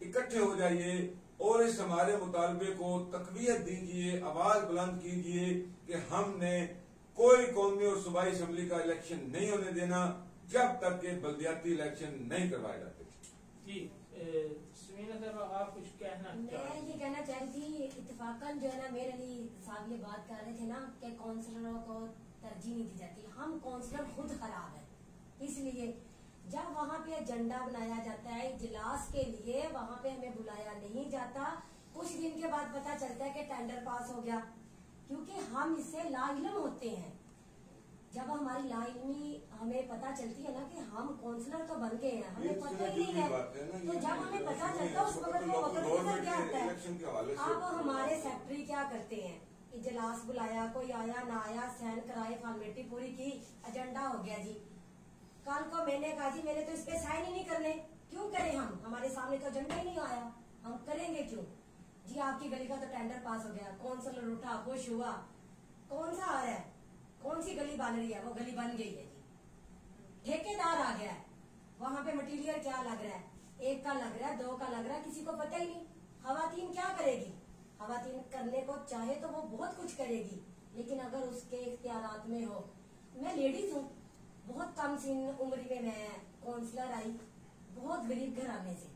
इकट्ठे हो जाइए और इस हमारे मुतालबे को तकवीयत दीजिए, आवाज बुलंद कीजिए कि हमने कोई कौमी और सूबाई असम्बली का इलेक्शन नहीं होने देना जब तक के बल्दियाती इलेक्शन नहीं करवाए जाते। जी समीना साहब आप कुछ कहना? मैं ये कहना चाह रही थी, इत्तेफाकन जो है ना मेरे अली साहब ये बात कर रहे थे ना कि काउंसलरों को तरजीह नहीं दी जाती। हम काउंसलर खुद खराब है, इसलिए जब वहाँ पे एजेंडा बनाया जाता है इजलास के लिए, वहाँ पे हमें बुलाया नहीं जाता। कुछ दिन के बाद पता चलता है कि टेंडर पास हो गया, क्योंकि हम इससे लाइलम होते हैं। जब हमारी लाइलमी हमें पता चलती है ना कि हम काउंसलर तो बन गए हैं, हमें पता ही नहीं है, तो जब हमें पता चलता है उस वक्त वो वक्त निकल क्या आता है। अब हमारे सेक्रेटरी क्या करते हैं, इजलास बुलाया, कोई आया ना आया, साइन कराए, फॉर्मेलिटी पूरी की, एजेंडा हो गया जी। कल को मैंने कहा जी मेरे तो इस पे साइन ही नहीं करने, क्यों करें हम, हमारे सामने तो एजेंडा ही नहीं आया, हम करेंगे क्यों जी? आपकी गली का तो टेंडर पास हो गया, काउंसलर उठा, खुश हुआ, कौन सा आ रहा है, कौन सी गली बन रही है, वो गली बन गई है जी। ठेकेदार आ गया है, वहां पे मटेरियल क्या लग रहा है, 1 का लग रहा है, 2 का लग रहा है, किसी को पता ही नहीं। खवातीन क्या करेगी? खवातीन करने को चाहे तो वो बहुत कुछ करेगी, लेकिन अगर उसके इख्तियारात में हो। मैं लेडीज हूँ, बहुत कम सी उम्र में मैं काउंसलर आई, बहुत गरीब घराने से।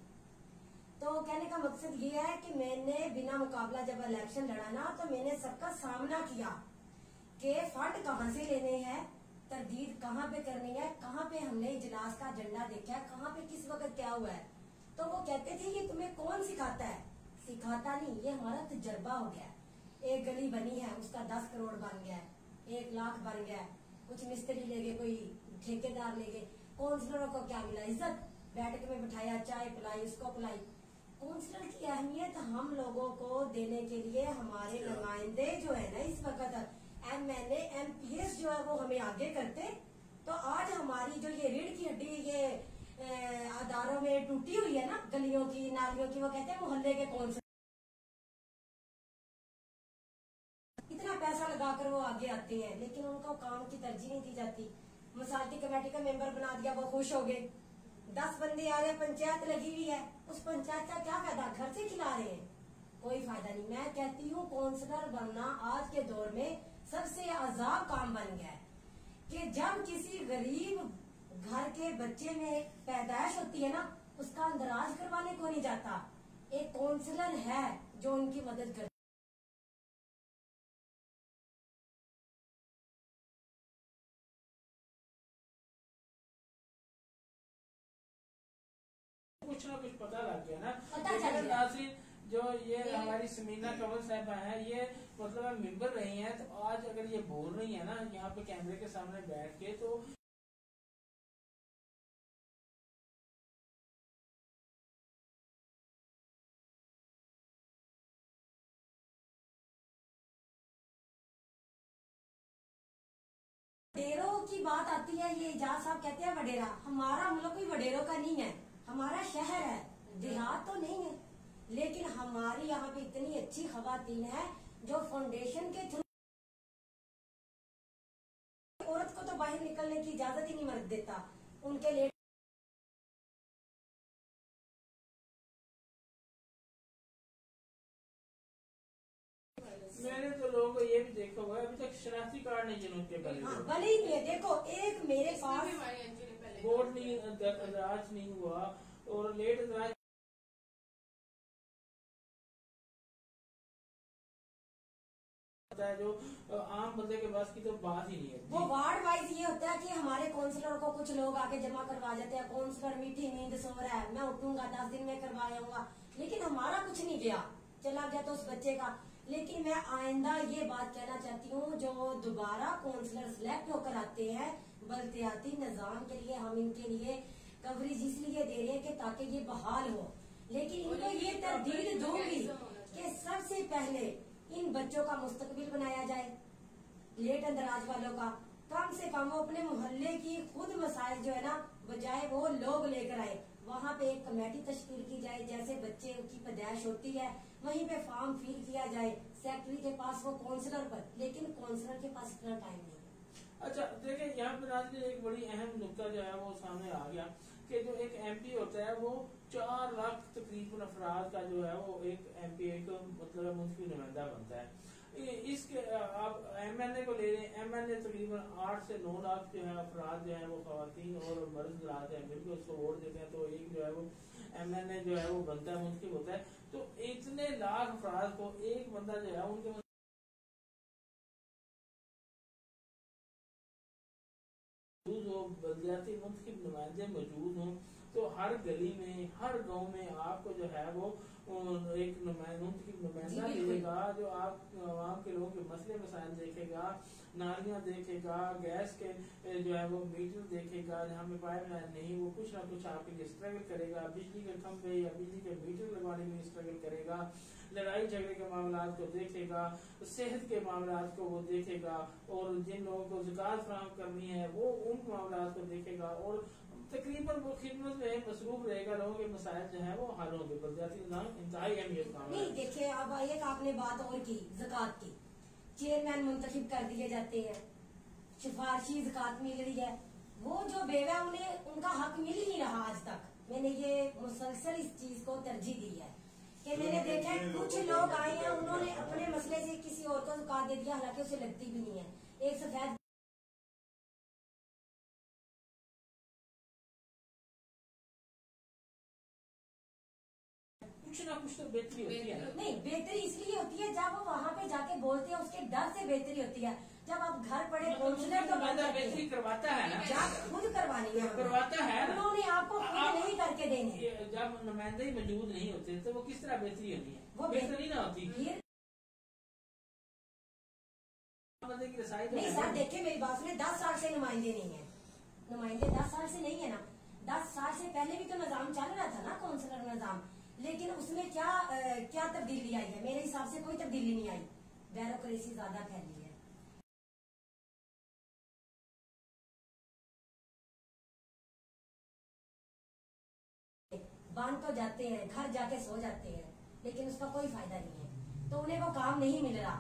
तो कहने का मकसद ये है कि मैंने बिना मुकाबला जब इलेक्शन लड़ा ना, तो मैंने सबका सामना किया कि फंड कहाँ से लेने हैं, तरदीद कहाँ पे करनी है, कहाँ पे हमने इजलास का एजेंडा देखा है, कहाँ पे किस वक्त क्या हुआ है। तो वो कहते थे ये तुम्हें कौन सिखाता है? सिखाता नहीं, ये हमारा तजर्बा हो गया है। एक गली बनी है, उसका 10 करोड़ बन गया है, 1 लाख बन गया है, कुछ मिस्त्री ले गए, कोई ठेकेदार ले गए। काउंसलरों को क्या मिला? इज्जत, बैठक में बिठाया, चाय पिलाई, उसको पिलाई। काउंसलर की अहमियत हम लोगों को देने के लिए हमारे नुमाइंदे जो है ना, इस वक्त MNA MPS जो है वो हमें आगे करते, तो आज हमारी जो ये रीढ़ की हड्डी ये अदारों में टूटी हुई है ना, गलियों की नालियों की, वो कहते हैं मोहल्ले के काउंसलर। इतना पैसा लगाकर वो आगे आते हैं, लेकिन उनको काम की तरजीह नहीं दी जाती। मुसालती कमेटी का मेंबर बना दिया, वो खुश हो गए। 10 बंदे आ रहे, पंचायत लगी हुई है, उस पंचायत का क्या फायदा? घर से खिला रहे हैं, कोई फायदा नहीं। मैं कहती हूँ काउंसलर बनना आज के दौर में सबसे अजाब काम बन गया है कि जब किसी गरीब घर के बच्चे में पैदाइश होती है ना, उसका अंदराज करवाने को नहीं जाता। एक काउंसलर है जो उनकी मदद करता। कुछ ना कुछ पता लग गया ना। पता चल गया। नाज़रीन, जो ये हमारी समीना कंवल साहिबा है, ये मतलब मेंबर रही हैं, तो आज अगर ये बोल रही है ना यहाँ पे कैमरे के सामने बैठ के, तो वडेरों की बात आती है, ये एजाज साहब कहते हैं वडेरा। हमारा मुल्क कोई वडेरों का नहीं है, हमारा शहर है, देहात तो नहीं है। लेकिन हमारी यहाँ पे इतनी अच्छी खवातीन है जो फाउंडेशन के थ्रू, औरत को तो बाहर निकलने की इजाजत ही नहीं मर्द देता। उनके लिए मैंने तो लोगों को ये भी देखा हुआ है, अभी तक शनाख्ती कार्ड नहीं जिन्होंने बने भले ही नहीं है। देखो एक मेरे पास बोर्ड नहीं, अंदराज नहीं हुआ और लेट अंदराज है, जो आम बंदे के पास की तो बात ही नहीं है। वो वार्ड वाइज ये होता है कि हमारे काउंसलर को कुछ लोग आके जमा करवा जाते हैं। काउंसलर मीठी नींद सो रहा है, मैं उठूंगा 10 दिन में करवा आऊंगा, लेकिन हमारा कुछ नहीं गया, चला गया तो उस बच्चे का। लेकिन मैं आइंदा ये बात कहना चाहती हूँ, जो दोबारा काउंसलर सिलेक्ट होकर आते हैं बल्दियाती निजाम के लिए, हम इनके लिए कवरेज इसलिए दे रहे हैं कि ताकि ये बहाल हो। लेकिन इनको ये तरदीद दूंगी कि सबसे पहले इन बच्चों का मुस्तकबिल बनाया जाए, लेट अंदराज वालों का। कम से कम वो अपने मोहल्ले की खुद मसाइल जो है ना, बजाय वो लोग लेकर आए, वहाँ पे एक कमेटी तश्कील की जाए। जैसे बच्चे की पैदाइश होती है वहीं पे फॉर्म फिल किया जाए, सेक्रेटरी के पास, वो काउंसलर पर, लेकिन काउंसलर के पास इतना टाइम नहीं है। अच्छा देखिए, यहाँ पर आज एक बड़ी अहम नुकता जो है वो सामने आ गया कि जो एक MP होता है वो 4 लाख तकरीबन अफराद का जो है वो एक MP एक मतलब मुंतखब नुमाइंदा बनता है। इसके आप MNA को ले लें, MNA तकरीबन 8 से 9 लाख जो है अफराद जो है वो खवातीन और मर्द लाते हैं, बिल्कुल उसको वोट देते हैं, तो एक जो है वो MNA जो है वो बनता है, मुंतखब होता है। तो इतने लाख अफराद को एक बंदा जो है उनके बल्दियाती मुंतखब नुमाइंदे मौजूद हों, तो हर गली में, हर गांव में आपको जो है वो एक मुंतखब नुमाइंदा मिलेगा जो आप आवाम के लोगों के मसले मसाइल देखेगा, नालियाँ देखेगा, गैस के जो है वो मीटर देखेगा, जहाँ पे पाइपलाइन नहीं वो कुछ ना कुछ आपके लिए स्ट्रगल करेगा, बिजली के खंभे या बिजली के मीटर लगवाने में स्ट्रगल करेगा, लड़ाई झगड़े के मामला को देखेगा, सेहत के मामला को वो देखेगा, और जिन लोगों को ज़कात फराहम करनी है वो उन मामला को देखेगा, और तकरीबन वो खिदमत में मसरूफ रहेगा, लोगों के मसाइल जो है वो हल होंगे। बल्दियाती निज़ाम इंतहाई अहमियत का नहीं देखिए, अब एक आपने बात और की ज़कात की, चेयरमैन मुंतखब कर दिए जाते हैं, सिफारशी ज़कात मिल रही है, वो जो बेवा उन्हें उनका हक मिल नहीं रहा आज तक। मैंने ये मुसलसल इस चीज को तरजीह दी है कि मैंने देखा है कुछ लोग आए हैं, उन्होंने अपने मसले से किसी और को झुका दे दिया, हालांकि उसे लगती भी नहीं है। एक सफेद कुछ ना कुछ तो बेहतरी होती है ना। नहीं, बेहतरी इसलिए होती है जब वो वहाँ पे जाके बोलते हैं, उसके डर से बेहतरी होती है। जब आप घर पड़े काउंसलर तो बन जाते बेहतरी हैं, करवाता है ना, जब खुद करवानी है करवाता है ना। उन्होंने आपको खुद नहीं करके देने। ये जब नुमाइंदे ही मौजूद नहीं होते तो वो किस तरह बेहतरी होनी है, वो बेहतरी ना होती। फिर बंदे की रसाई तो नहीं है सर, ना। देखिए मेरी बात सुने, 10 साल से नुमाइंदे नहीं है, नुमाइंदे 10 साल से नहीं है ना। 10 साल से पहले भी तो निजाम चल रहा था ना, काउंसलर निजाम, लेकिन उसमें क्या तब्दीली आई है? मेरे हिसाब से कोई तब्दीली नहीं आई, ब्यूरोक्रेसी ज्यादा फैली है। बांध तो जाते हैं, घर जाके सो जाते हैं, लेकिन उसका कोई फायदा नहीं है, तो उन्हें वो काम नहीं मिल रहा।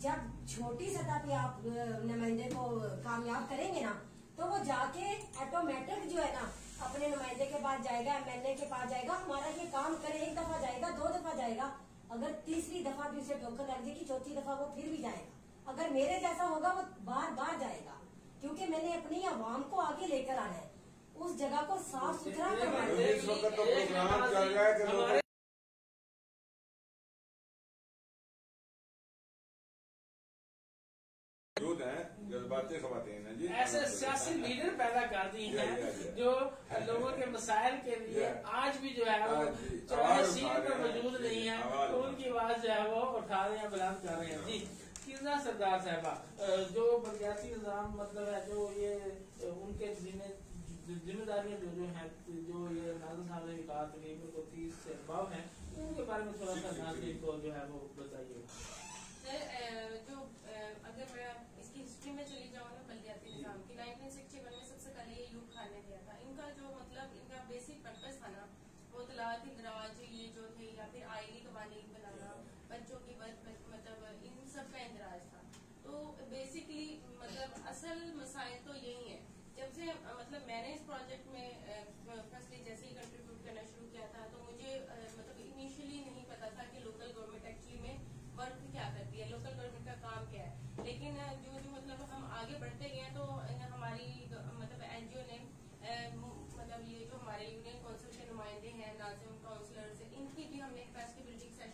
जब छोटी सतह पे आप नुमाइंदे को कामयाब करेंगे ना, तो वो जाके ऑटोमेटिक जो है ना अपने नुमाइंदे के पास जाएगा, एमएलए के पास जाएगा, हमारा ये काम करे, 1 दफा जाएगा, 2 दफा जाएगा, अगर तीसरी दफा भी उसे ठोकर लग जाएगी, चौथी दफा वो फिर भी जाएगा। अगर मेरे जैसा होगा वो बार बार जाएगा, क्योंकि मैंने अपनी आवाम को आगे लेकर आना है, उस जगह को साफ सुथरा करवाना है। इस वक्त तो प्रोग्राम चल रहा है कि लोग मौजूद हैं, जज्बाती ख़वातीन हैं जी, ऐसे सियासी लीडर पैदा कर दिए हैं जो लोगों के मसाइल के लिए आज भी जो है वो चाहे सीट पर मौजूद नहीं है, तो उनकी आवाज जो है वो उठा रहे हैं, बुलंद कर रहे हैं। जी किरना सरदार साहबा, जो बलदियाती निजाम मतलब है, जो ये उनके जिम्मेदारियां जो हैं, जो ये नाज़िम साहब ने कहा तकरीबन को 30 से अबाव है, उनके बारे में थोड़ा सा नाज़रीन को जो है वो बताइए। जो अगर मैं इसकी हिस्ट्री में चली जाऊँ ना, बलदियाती निजाम की 1961 में सबसे पहले ये यूब खान ने दिया था। इनका जो मतलब इनका बेसिक पर्पस था ना, वो तलाक इंदराज ये जो थे, या फिर आइली कवानीन बनाना, बच्चों की मतलब इन सब का इंदराज था। तो बेसिकली मतलब असल मसाइल तो यही है। जब से मतलब मैंने इस प्रोजेक्ट में फर्स्टली जैसे ही कंट्रीब्यूट करना शुरू किया था, तो मुझे मतलब इनिशियली नहीं पता था कि लोकल गवर्नमेंट एक्चुअली में वर्क क्या करती है, लोकल गवर्नमेंट का काम क्या है। लेकिन जो मतलब हम आगे बढ़ते गए तो हमारी मतलब एनजीओ ने मतलब ये जो हमारे यूनियन काउंसिल के नुमाइंदे हैं, नाज़िम काउंसलर्स, इनकी भी हमने कैपेसिटी सेशन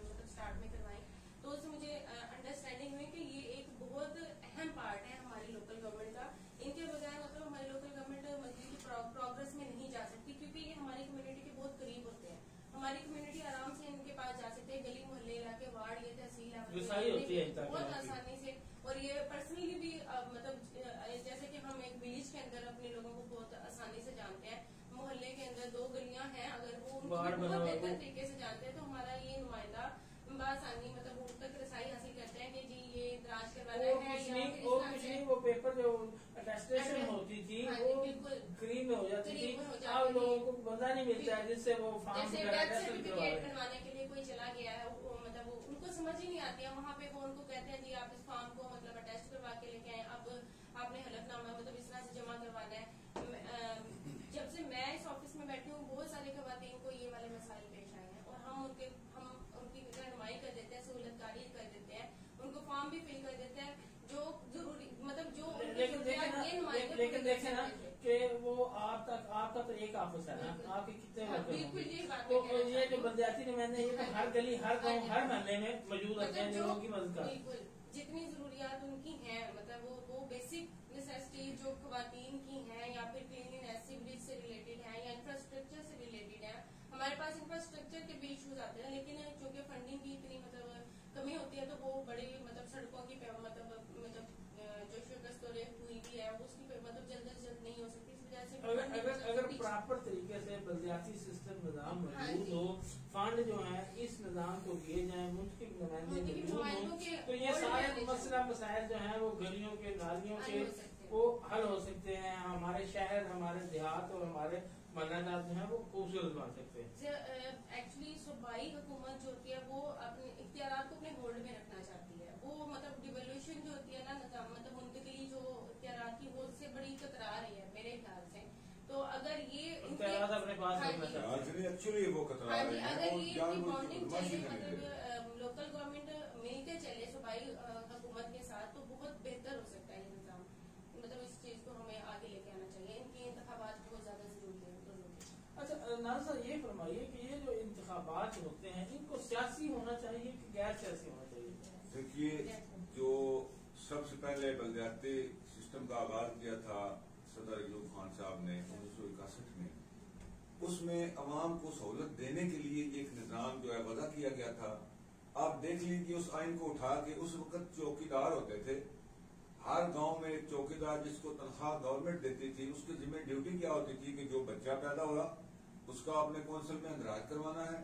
मतलब स्टार्ट में करवाई। तो उससे मुझे अंडरस्टैंडिंग हुई कि ये एक बहुत अहम पार्ट है हमारी लोकल गवर्नमेंट का। इनके बगैर मतलब हमारी लोकल गवर्नमेंट मजबूरी की प्रोग्रेस में नहीं जा सकती, क्योंकि ये हमारी कम्युनिटी के बहुत करीब होते हैं। हमारी कम्युनिटी आराम से इनके पास जा सकते हैं, गली मोहल्ले इलाके वार्ड ये तहसील बहुत आसानी से। और ये पर्सनली भी मतलब जैसे कि हम एक विलेज के अंदर अपने लोगों को बहुत आसानी से जानते हैं, मोहल्ले के अंदर 2 गलियां हैं, अगर वो बहुत बेहतर तरीके से जानते हैं, तो हमारा ये नुमाइंदा बासानी मतलब उन तक रसाई हासिल करते हैं कि जी ये इतराज करवाना है। वो पेपर जो अटेस्टेशन होती थी वो ग्रीन में हो जाती थी, अब लोगों को बंदा नहीं मिलता है जिससे वो फॉर्म सर्टिफिकेट बनवाने के लिए कोई चला गया है, मतलब उनको समझ ही नहीं आती है। वहाँ पे वो उनको कहते हैं जी आप इस फॉर्म को मतलब अटेस्ट करवा के लेके आए, अब आपने हलफनामा मतलब इस तरह से जमा करवाना है। जब से मैं इस ऑफिस में बैठी हूँ, बहुत सारी खवातीन को ये वाले मसाइल पेश आए हैं, और हम उनकी रहनुमाई कर देते हैं, सहूलतकारी कर देते हैं, उनको फॉर्म भी फिल कर देते हैं जो जरूरी मतलब जो। लेकिन देखे ना कि वो आपका तो एक ऑफिस है ना, आपके कितने बिल्कुल ये बात तो ये जो बलदियाती नुमाइंदे ये तो हर गली हर गाँव हर महल्ले में मौजूद रहते हैं लोगों की मदद कर। बिल्कुल जितनी जरूरियात उनकी हैं, मतलब वो बेसिक नेसेसिटी जो खवातीन की हैं, या फिर क्लीनलीनेस सीवरेज से रिलेटेड है, या इंफ्रास्ट्रक्चर से रिलेटेड है। हमारे पास इंफ्रास्ट्रक्चर के भी इश्यूज आते हैं, लेकिन चूंकि फंडिंग की इतनी मतलब कमी होती है, तो वो बड़ी मतलब सड़कों की मतलब जो शिकस्त हुई भी है उसकी मतलब जल्द से जल्द नहीं हो सकती। इस वजह से अगर प्रॉपर तरीके से बलदियाती सिस्टम निजाम मौजूद हो, फंड जो है इस निजाम को दिए जाए, मुंतखब नुमाइंदे मौजूद हो, तो ये सारे मसला मसाइल जो है वो गलियों के नालियों के वो हल हो सकते हैं। हमारे शहर हमारे देहात और हमारे मल्लादार जो है वो खूबसूरत बन सकते हैं। एक्चुअली सूबाई हुकूमत जो होती है वो अपने इख्तियारात को अपने होल्ड में रखना चाहती है। वो मतलब डिवोल्यूशन जो होती है ना निजाम मतलब मुंतकली जो इख्तियारात की, वो उससे बड़ी कतरा रही है मेरे ख्याल से। तो अगर ये इख्तियारात अपने बात हाँ करना जी। चाहते हैं। एक्चुअली वो कतरा हाँ रहे जी, हैं अगर और ये जानबूझ के बॉन्डिंग बदमाशी चले, करेंगे। मतलब लोकल गवर्नमेंट मिलके चले सूबाई हुकूमत के साथ, तो बहुत बेहतर हो सकता है ये निजाम। मतलब इस चीज को हमें आगे लेके आना चाहिए। इनके इंतखाबात बहुत ज्यादा जरूरी है दोनों के। अच्छा नाज़ साहब, ये फरमाइए कि ये जो इंतखाबात होते हैं इनको सियासी होना चाहिए कि गैर सियासी होना चाहिए? देखिए, जो सबसे पहले बलदियाती सिस्टम का आगाज किया था सदर अयूब खान साहब ने 1961 में, उसमें अवाम को सहूलत देने के लिए एक निजाम जो है वज़ा किया गया था। आप देख लीजिए उस आइन को उठा के, उस वक्त चौकीदार होते थे हर गांव में, एक चौकीदार जिसको तनख्वाह गवर्नमेंट देती थी। उसकी जिम्मे ड्यूटी क्या होती थी कि जो बच्चा पैदा हुआ उसका आपने कौंसिल में अंदराज करवाना है,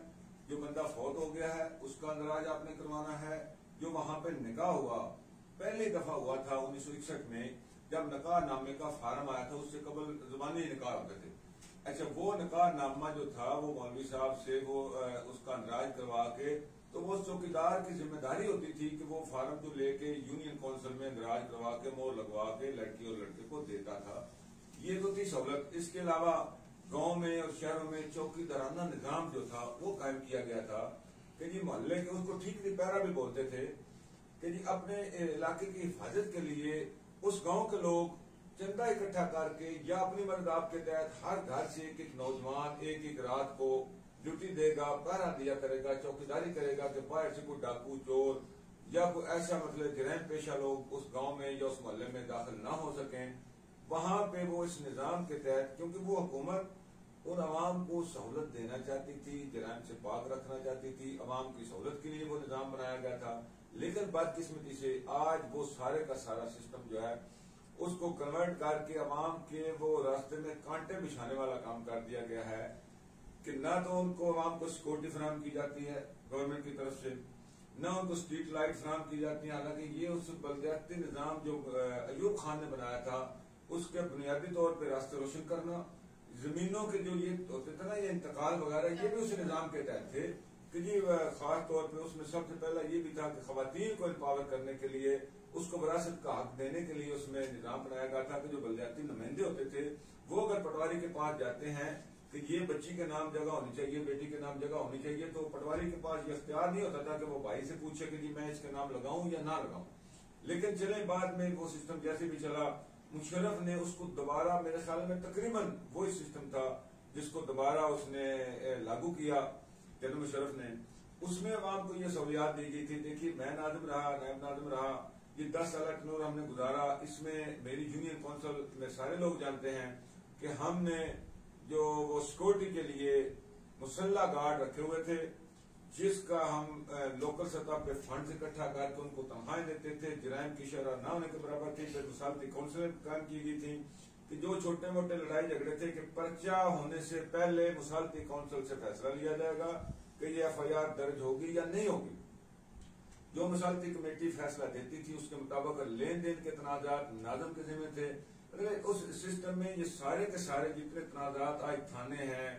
जो बंदा फौत हो गया है उसका अंदराज आपने करवाना है, जो वहां पे निकाह हुआ पहली दफा हुआ था 1961 में जब निकाह नामे का फार्म आया था, उससे कबल जुबानी निकाह होते थे। अच्छा, वो निकाह नामा जो था वो मौलवी साहब से वो उसका अंदराज करवा के, तो वो चौकीदार की जिम्मेदारी होती थी कि वो फार्म जो लेके यूनियन काउंसिल में अंदराज करवा के मोहर लगवा के लड़की और लड़के को देता था। ये तो थी सहूलत। इसके अलावा गांव में और शहरों में चौकीदाराना निजाम जो था वो कायम किया गया था कि जी मोहल्ले के, उसको ठीक नहीं पैरा भी बोलते थे, कि जी अपने इलाके की हिफाजत के लिए उस गांव के लोग चंदा इकट्ठा करके या अपनी मर्दाब के तहत हर घर से एक एक नौजवान एक एक रात को ड्यूटी देगा, पहरा दिया करेगा, चौकीदारी करेगा कि बाहर से कोई डाकू चोर या कोई ऐसा मतलब जरैम पेशा लोग उस गांव में या उस मोहल्ले में दाखिल ना हो सकें। वहां पे वो इस निजाम के तहत, क्योंकि वो हुकूमत उन अवाम को सहूलत देना चाहती थी, जराइम से पाक रखना चाहती थी, अवाम की सहूलत के लिए वो निजाम बनाया गया था। लेकिन बदकिस्मती से आज वो सारे का सारा सिस्टम जो है उसको कन्वर्ट करके अवाम के वो रास्ते में कांटे बिछाने वाला काम कर दिया गया है कि न तो उनको अवाम को सिक्योरिटी फराम की जाती है गवर्नमेंट की तरफ से, न उनको स्ट्रीट लाइट फराम की जाती है। हालांकि ये उस बलदियाती निजाम जो अयूब खान ने बनाया था उसके बुनियादी तौर पर रास्ते रोशन करना, जमीनों के जो ये होते थे ना ये इंतकाल वगैरह, ये भी उस निजाम के तहत थे कि जी खास तौर पे उसमें सबसे पहला ये भी था कि खवातीन को एम्पावर करने के लिए, उसको विरासत का हक देने के लिए उसमें निजाम बनाया गया था कि जो बलदियाती नुमाइंदे होते थे वो अगर पटवारी के पास जाते हैं कि ये बच्ची के नाम जगह होनी चाहिए, बेटी के नाम जगह होनी चाहिए, तो पटवारी के पास ये अख्तियार नहीं होता था कि वो भाई से पूछे कि जी मैं इसके नाम लगाऊं या ना लगाऊं। लेकिन चले बाद में वो सिस्टम जैसे भी चला, मुशर्रफ ने उसको दोबारा, मेरे ख्याल में तकरीबन वही सिस्टम था जिसको दोबारा उसने लागू किया जनरल मुशर्रफ ने। उसमें अवाम को ये सहूलियात दी गई थी। देखिए, मैं नाज़िम रहा, नायब नाज़िम रहा, ये 10 साल टनूर हमने गुजारा। इसमें मेरी यूनियन काउंसिल में सारे लोग जानते हैं कि हमने जो वो सिक्योरिटी के लिए मुसल्ला गार्ड रखे हुए थे, जिसका हम लोकल सतह पे फंड इकट्ठा करके उनको तनख्वाहें देते थे। जराइम की शरह न होने के बराबर थी। फिर मुसालती काउंसिल कायम की गई थी कि जो छोटे मोटे लड़ाई झगड़े थे कि पर्चा होने से पहले मुसालती काउंसिल से फैसला लिया जाएगा कि ये FIR दर्ज होगी या नहीं होगी। जो मुसालती कमेटी फैसला देती थी उसके मुताबिक लेन देन के तनाजात नाज़िम के जिम्मे थे। उस सिस्टम में ये सारे के सारे जितने तनाजात आज थाने हैं,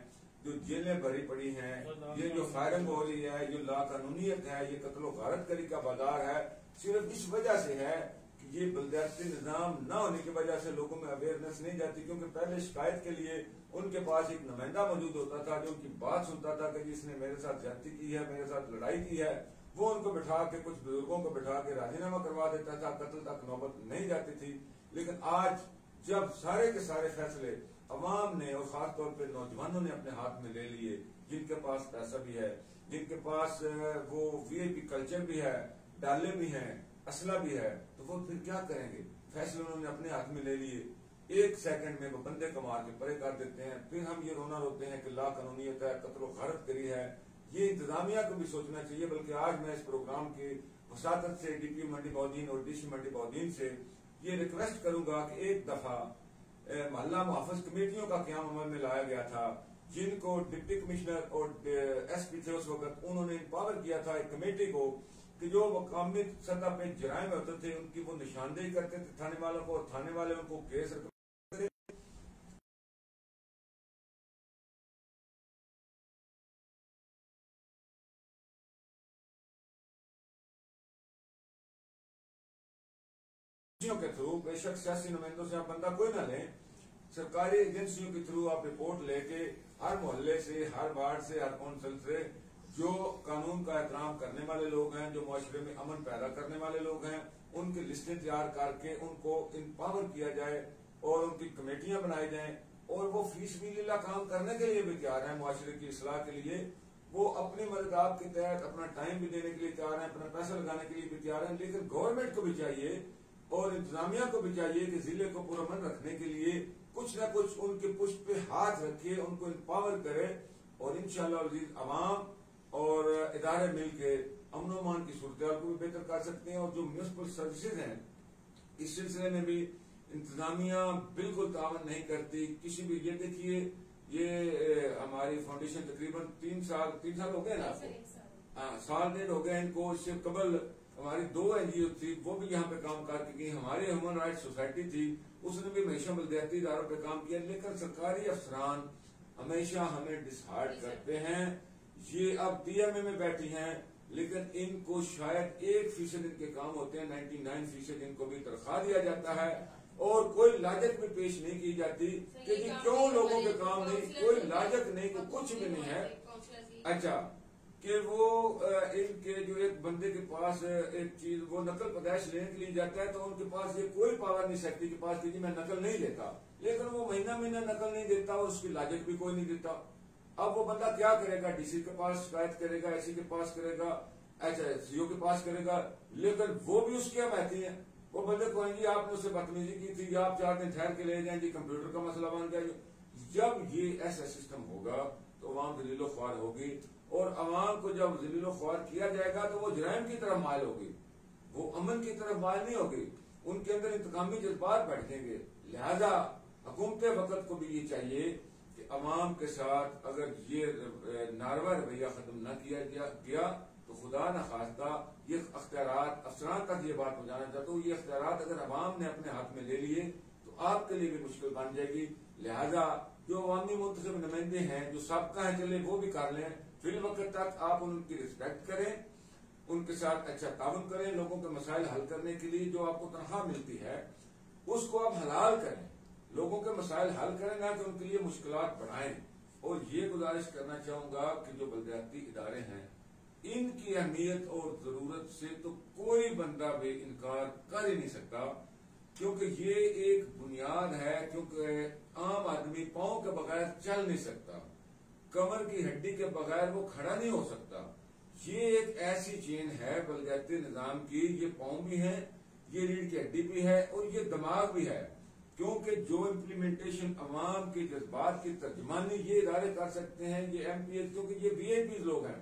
जो जेलें भरी पड़ी हैं, ये जो फायरिंग हो रही है, ये लाकानूनियत है, ये कत्लो गारत करी का बाजार है, सिर्फ इस वजह से है कि ये बलदियाती निजाम न होने की वजह से लोगों में अवेयरनेस नहीं जाती। क्योंकि पहले शिकायत के लिए उनके पास एक नुमाइंदा मौजूद होता था जो उनकी बात सुनता था कि जिसने मेरे साथ ज्यादती की है, मेरे साथ लड़ाई की है, वो उनको बिठा के, कुछ बुजुर्गों को बिठा के राजीनामा करवा देता था, कत्ल तक नौबत नहीं जाती थी। लेकिन आज जब सारे के सारे फैसले अवाम ने और खास तौर पे नौजवानों ने अपने हाथ में ले लिए, जिनके पास पैसा भी है, जिनके पास वो VIP कल्चर भी है, डाले भी हैं, असला भी है, तो वो फिर क्या करेंगे? फैसले उन्होंने अपने हाथ में ले लिए, 1 सेकंड में वो बंदे को मार के परे कर देते हैं। फिर हम ये रोना रोते हैं कि लाकानूनियत है, कत्लो गारत करी है। ये इंतजामिया को भी सोचना चाहिए। बल्कि आज मैं इस प्रोग्राम की वसातत से DPO मंडी बौदीन और DC मंडी बौदीन से ये रिक्वेस्ट करूंगा कि एक दफा मोहल्ला मुहाफिज कमेटियों का क्याम अमल में लाया गया था, जिनको डिप्टी कमिश्नर और SP थे उस वक्त, उन्होंने एम्पावर किया था एक कमेटी को कि जो मकामी सतह पे जराइम होते थे उनकी वो निशानदेही करते थे थाने वालों को, और थाने वाले उनको केस के थ्रू, बेशक सियासी नुमाइंदों से आप बंदा कोई ना लें, सरकारी एजेंसियों के थ्रू आप रिपोर्ट लेके हर मोहल्ले से, हर वार्ड से, हर कौंसिल से जो कानून का एहतराम करने वाले लोग हैं, जो मुआशरे में अमन पैदा करने वाले लोग हैं, उनकी लिस्टें तैयार करके उनको इम्पावर किया जाए और उनकी कमेटियां बनाई जाएं और वो फीसबीलिल्लाह काम करने के लिए भी तैयार है। मुआशरे की इस्लाह के लिए वो अपनी मदद के तहत अपना टाइम भी देने के लिए तैयार है, अपना पैसा लगाने के लिए भी तैयार है। लेकिन गवर्नमेंट को भी चाहिए और इंतजामिया को भी चाहिए कि जिले को पुरअमन रखने के लिए कुछ न कुछ उनके पुष्ट पे हाथ रखे, उनको इम्पावर करे और इंशाअल्लाह अवाम और इदारे मिलकर अमन अमान की सूरत को भी बेहतर कर सकते हैं। और जो म्यूनिसिपल सर्विसेज हैं इस सिलसिले में भी इंतजामिया बिल्कुल तावन नहीं करती किसी भी। ये देखिए, ये हमारी फाउंडेशन तकरीबन 3 साल हो गए ना आपको, साल डेढ़ हो गए इनको। इससे कबल हमारी 2 NGO थी, वो भी यहाँ पे काम करके गई। हमारी ह्यूमन राइट्स सोसाइटी थी, उसने भी हमेशा बलदियाती इदारों पे काम किया। लेकिन सरकारी अफसरान हमेशा हमें डिसहार्ट करते हैं। ये अब DMA में बैठी हैं, लेकिन इनको शायद 1% इनके काम होते हैं, 99% इनको भी तनख्वाह दिया जाता है और कोई लाजक भी पेश नहीं की जाती कि जी क्यों लोगों के काम नहीं, कोई लाजक नहीं, कुछ भी नहीं है। अच्छा कि वो इनके जो एक बंदे के पास एक चीज वो नकल पैदाइश लेने के लिए जाता है तो उनके पास ये कोई पावर नहीं सकती के पास कि मैं नकल नहीं लेता, लेकिन वो महीना नकल नहीं देता और उसकी लाजक भी कोई नहीं देता। अब वो बंदा क्या करेगा, DC के पास शिकायत करेगा, SC के पास करेगा, CO के पास करेगा, लेकिन वो भी उसके हमायती है। वो बंदे कहेंगे आपने उससे बदतमीजी की थी, आप 4 दिन ठहर के ले जाए जी, कंप्यूटर का मसला बन गया। जब ये ऐसा सिस्टम होगा तो अवाम जलीलो ख्वार होगी और अवाम को जब जलीलो ख्वार किया जाएगा तो वो जराइम की तरफ मायल होगी, वो अमन की तरफ मायल नहीं होगी, उनके अंदर इंतकामी जज्बात बैठेंगे। लिहाजा हुकूमत वक्त को भी ये चाहिए कि अवाम के साथ अगर ये नारवा रवैया खत्म न किया गया तो खुदा न खास्ता ये अख्तियारात अफसरान तक ये बात पहुंचाना चाहता हूँ, ये अख्तियारात अगर अवाम ने अपने हाथ में ले लिए तो आपके लिए भी मुश्किल बन जाएगी। लिहाजा जो अवामी मुंतखब नुमाइंदे हैं, जो साबका है, चले वो भी कर लें। फिल वक्त तक आप उनकी रिस्पेक्ट करें, उनके साथ अच्छा ताउन करें, लोगों के मसाइल हल करने के लिए जो आपको तनख्वाह मिलती है उसको आप हलाल करें, लोगों के मसाइल हल करें, ना कि उनके लिए मुश्किलात बढ़ाएं। और ये गुजारिश करना चाहूंगा कि जो बलदियाती इदारे हैं इनकी अहमियत और जरूरत से तो कोई बंदा भी इनकार कर ही नहीं सकता, क्योंकि ये एक बुनियाद है। क्योंकि आम आदमी पांव के बगैर चल नहीं सकता, कमर की हड्डी के बगैर वो खड़ा नहीं हो सकता। ये एक ऐसी चेन है बलदियाती निजाम की, ये पांव भी है, ये रीढ़ की हड्डी भी है और ये दिमाग भी है। क्योंकि जो इम्प्लीमेंटेशन अवाम के जज्बात की तर्जमानी ये इदारे कर सकते हैं, ये MPA, क्योंकि ये VIP लोग हैं,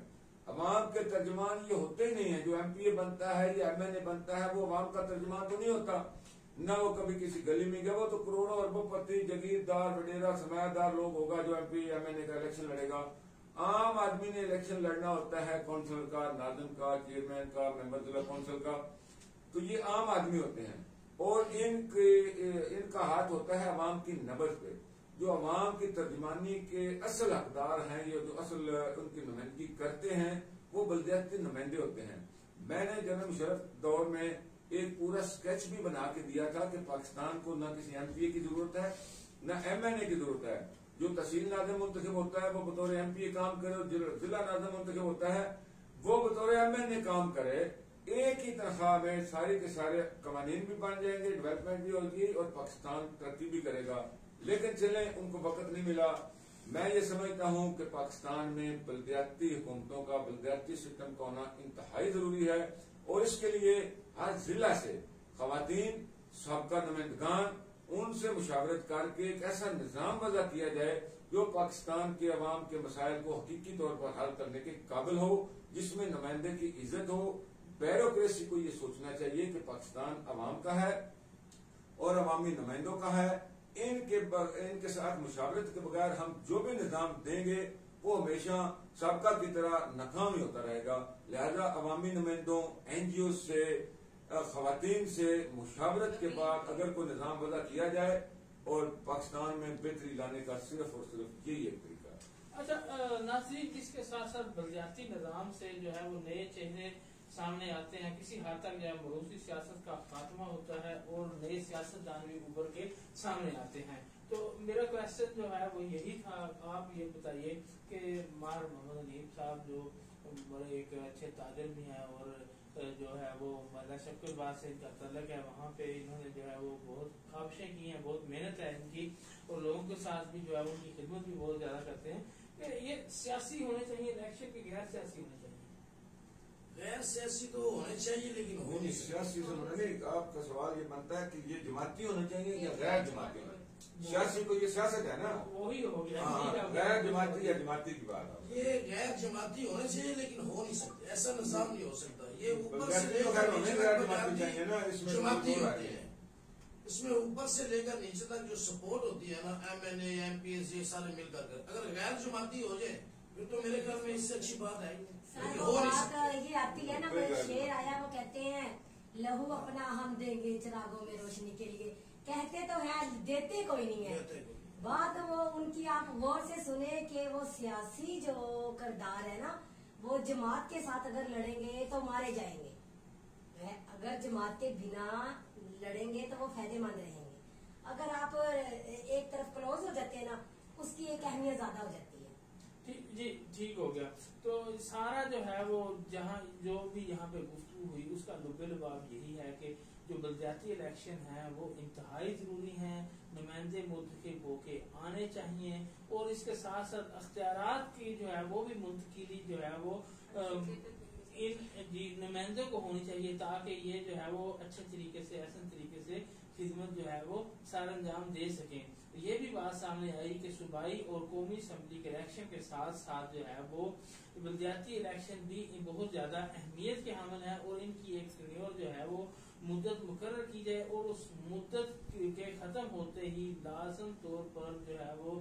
अवाम के तर्जमान ये होते ही नहीं है। जो MPA बनता है या MNA बनता है वो अवाम का तर्जमान तो नहीं होता, न वो कभी किसी गली में गया, वो तो करोड़ों अरबोपति जगीरदार वडेरा सरमायादार लोग होगा जो MPA MNA का इलेक्शन लड़ेगा। आम आदमी ने इलेक्शन लड़ना होता है कौंसिल का, नाज़िम का, चेयरमैन का, मेंबर जिला कौंसिल का, तो ये आम आदमी होते हैं और इनका हाथ होता है अवाम की नब्ज पे। जो अवाम की तर्जमानी के असल हकदार हैं, ये जो असल उनकी नुमाइंदगी करते हैं वो बलदियाती नुमाइंदे होते हैं। मैंने जनरल मुशर्रफ दौर में एक पूरा स्केच भी बना के दिया था कि पाकिस्तान को न किसी MPA की जरूरत है न MNA की जरूरत है। जो तहसील नाज़िम मुंतखब होता है वो बतौर MPA काम करे और जिला नाज़िम मुंतखब होता है वो बतौर MNA काम करे। एक ही तनख्वाह में सारे के सारे कवानीन भी बन जाएंगे, डेवलपमेंट भी होगी और पाकिस्तान तरक्की भी करेगा। लेकिन चले उनको वक्त नहीं मिला। मैं ये समझता हूँ कि पाकिस्तान में बलदियाती हुकूमतों का, बलदियाती सिस्टम का होना इंतहाई जरूरी है और इसके लिए हर जिला से खवातीन, साबका नुमाइंदगान, उनसे मुशावरत करके एक ऐसा निजाम वज़ा किया जाए जो पाकिस्तान के अवाम के मसाइल को हकीकी तौर पर हल करने के काबिल हो, जिसमें नुमाइंदे की इज्जत हो। ब्यूरोक्रेसी को ये सोचना चाहिए कि पाकिस्तान अवाम का है और अवामी नुमाइंदों का है। इनके साथ मुशावरत के बगैर हम जो भी निजाम देंगे वो हमेशा सबका की तरह नाकाम ही होता रहेगा। लिहाजा अवामी नुमाइंदों, NGO से, खवातीन से मुशावरत के बाद अगर कोई निजाम वज़ा किया जाए और पाकिस्तान में बेहतरी लाने का सिर्फ और सिर्फ यही एक तरीका है। अच्छा नाज़रीन, इसके साथ साथ बलदियाती निजाम से जो है वो नए चेहरे सामने आते हैं, किसी हद तक जो है मरूसी सियासत का खात्मा होता है और नए सियासतदान भी उभर के सामने आते हैं। तो मेरा क्वेश्चन जो है वो यही था, आप ये बताइए कि मार मोहम्मद अलीम साहब जो बड़े एक अच्छे ताजिर भी हैं और जो है वो मौलाना शक्कुरबाद से इनका तल्लक है, वहाँ पे इन्होंने जो है वो बहुत काबिशें की हैं, बहुत मेहनत है इनकी और लोगों के साथ भी जो है उनकी खिदमत भी बहुत ज़्यादा करते हैं। कि ये सियासी होने चाहिए इलेक्शन के गैर सियासी होने चाहिए? गैर सियासी तो होने चाहिए लेकिन हो नहीं सियासी से नहीं, आपका सवाल ये बनता है कि ये जमाती होना चाहिए या गैर जमाती होना चाहिए? सियासी को ये सियासत है ना, वही हो गया। गैर जमाती या जमाती की बात है। ये गैर जमाती होने चाहिए लेकिन हो नहीं सकते, ऐसा निजाम नहीं हो सकता। ये ऊपर से गैर जमाती चाहिए ना, इसमें जमाती होती है, इसमें ऊपर से लेकर नीचे तक जो सपोर्ट होती है ना, MNA MP ये सारे मिलकर कर, अगर गैर जमाती हो जाए फिर तो मेरे ख्याल में इससे अच्छी बात है। वो बात ये आती है ना, वो एक शेर आया, वो कहते हैं लहू अपना हम देंगे चिरागों में रोशनी के लिए। कहते तो है, देते कोई नहीं है। बात वो उनकी आप गौर से सुने कि वो सियासी जो किरदार है ना, वो जमात के साथ अगर लड़ेंगे तो मारे जाएंगे, अगर जमात के बिना लड़ेंगे तो वो फायदेमंद रहेंगे। अगर आप एक तरफ क्लोज हो जाते हैं ना, उसकी एक अहमियत ज्यादा हो जाती है। जी ठीक हो गया। तो सारा जो है वो जहाँ जो भी यहाँ पे गुफ्तगू हुई उसका लुब-ए-लुबाब यही है कि जो बलदियाती इलेक्शन है वो इंतहाई जरूरी है, नुमाइंदे मुंतखब होके आने चाहिए और इसके साथ साथ अख्तियारात की जो है वो भी मुंतकिली जो है वो इन नुमाइंदों को होनी चाहिए ताकि ये जो है वो अच्छे तरीके से ऐसे तरीके से खिदमत जो है वो सारा अंजाम दे सकें। ये भी बात सामने आई कि सूबाई और कौमी असम्बली के इलेक्शन के साथ साथ जो है वो बलदियाती इलेक्शन भी बहुत ज्यादा अहमियत के हामिल है और इनकी एक टेन्योर जो है वो मुद्दत मुकर्रर की जाए और उस मुद्दत के खत्म होते ही लाजम तौर पर जो है वो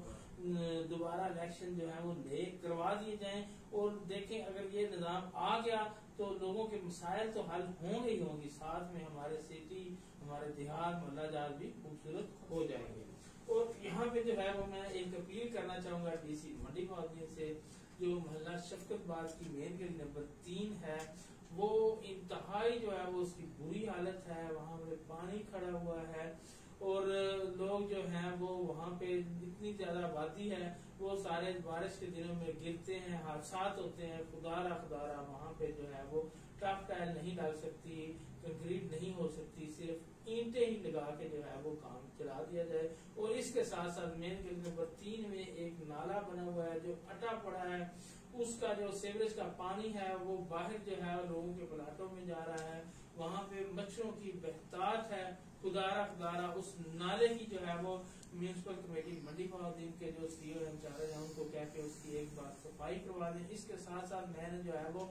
दोबारा इलेक्शन जो है वो ले करवा दिए जाएं और देखें अगर ये निज़ाम आ गया तो लोगों के मसाइल तो हल होंगे ही होंगे, साथ में हमारे सिटी हमारे देहात मोहल्ला जात भी खूबसूरत हो जाएंगे। और यहाँ पे जो है वो मैं एक अपील करना चाहूंगा DC मंडी कॉलोनी से, जो मोहल्ला शफकतबाद की मेन गली नंबर 3 है वो इंतहाई जो है वो उसकी बुरी हालत है, वहाँ पे पानी खड़ा हुआ है और लोग जो हैं वो वहाँ पे इतनी ज्यादा आबादी है वो सारे बारिश के दिनों में गिरते हैं, हादसात होते हैं। खुदारा वहाँ पे जो है वो टफ टाइल नहीं लग सकती, कंक्रीट नहीं हो सकती, सिर्फ ईंटें ही लगा के जो है वो काम चला दिया जाए। और इसके साथ साथ मेन गली नंबर 3 में एक नाला बना हुआ है जो अटा पड़ा है, उसका जो सीवरेज का पानी है वो बाहर जो है लोगों के प्लाटों में जा रहा है, वहाँ पे मच्छरों की बहतात है। खुदारा उस नाले की जो है वो म्यूनिसिपल कमेटी मंडी कॉलोनी के जो CEO इंचार्ज हैं उनको कह के उसकी एक बार सफाई करवा दें। इसके साथ साथ मैंने जो है वो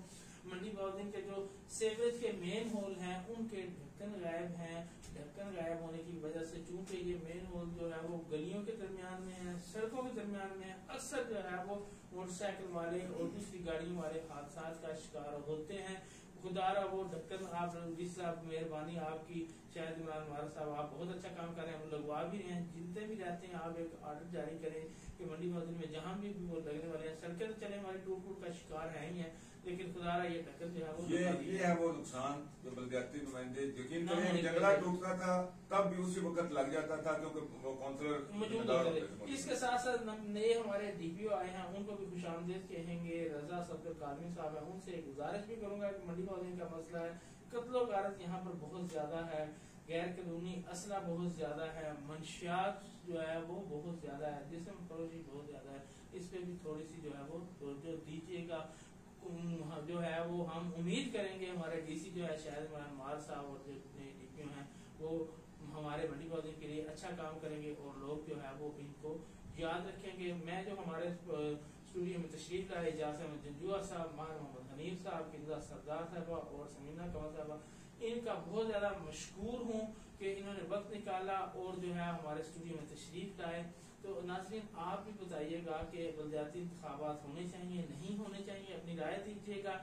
मंडी कॉलोनी के जो सीवरेज के मेन होल हैं उनके ढक्कन गायब हैं। ढक्कन गायब होने की वजह से चूंकि ये मेन होल जो है वो गलियों के दरमियान में है, सड़कों के दरमियान में है, अक्सर जो है वो मोटरसाइकिल वाले और दूसरी गाड़ियों वाले हादसा का शिकार होते हैं। खुदारा वो ढक्कन आप मेहरबानी आपकी, शायद इमरान मार साहब आप बहुत अच्छा काम कर रहे हैं, हम लगवा भी रहे हैं, जितने भी रहते हैं आप एक ऑर्डर जारी करें कि मंडी मस्जिद में जहाँ भी वो लगने वाले हैं, सड़कें तो चले हमारी टूट का शिकार है ही है, लेकिन खुदारा ये ढक्कन जो है वो ये है वो नुकसान जो बलदियाती नुमाइंदे यकीन करें जंगला टूटता था तब भी उसी वक्त लग जाता था क्योंकि वो काउंसलर मौजूद होते। इसके साथ साथ नए हमारे DPO आए हैं उनको भी खुशामदीद कहेंगे। रजा सफदर कादमी साहब है, उनसे एक गुजारिश भी करूंगा कि मंडी कॉलोनी का मसला है, कत्लो गारत यहाँ पर बहुत ज्यादा है, गैर कानूनी असला बहुत ज्यादा है, मंशियात जो है वो बहुत ज्यादा है, जिस्म फरोशी बहुत ज्यादा है, इस पे भी थोड़ी सी जो है वो जो दीजिएगा। जो है वो हम उम्मीद करेंगे हमारे DC जो है शायद इमरान मार साहब और जो DPO हैं वो हमारे मंडी कॉलोनी के लिए अच्छा काम करेंगे और लोग जो है वो इनको याद रखेंगे। मैं जो हमारे स्टूडियो में तशरीफ लाए जासिम जंजुआ साहब, मार मोहम्मद हनीफ साहब, किंदा सरदार साहबा और समीना कमल साहबा, इनका बहुत ज्यादा मशकूर हूँ कि इन्होंने वक्त निकाला और जो है हमारे स्टूडियो में तशरीफ लाए। तो नाज़रीन आप भी बताइएगा कि बलदियाती इंतखाबात होने चाहिए नहीं होने चाहिए, अपनी राय दीजिएगा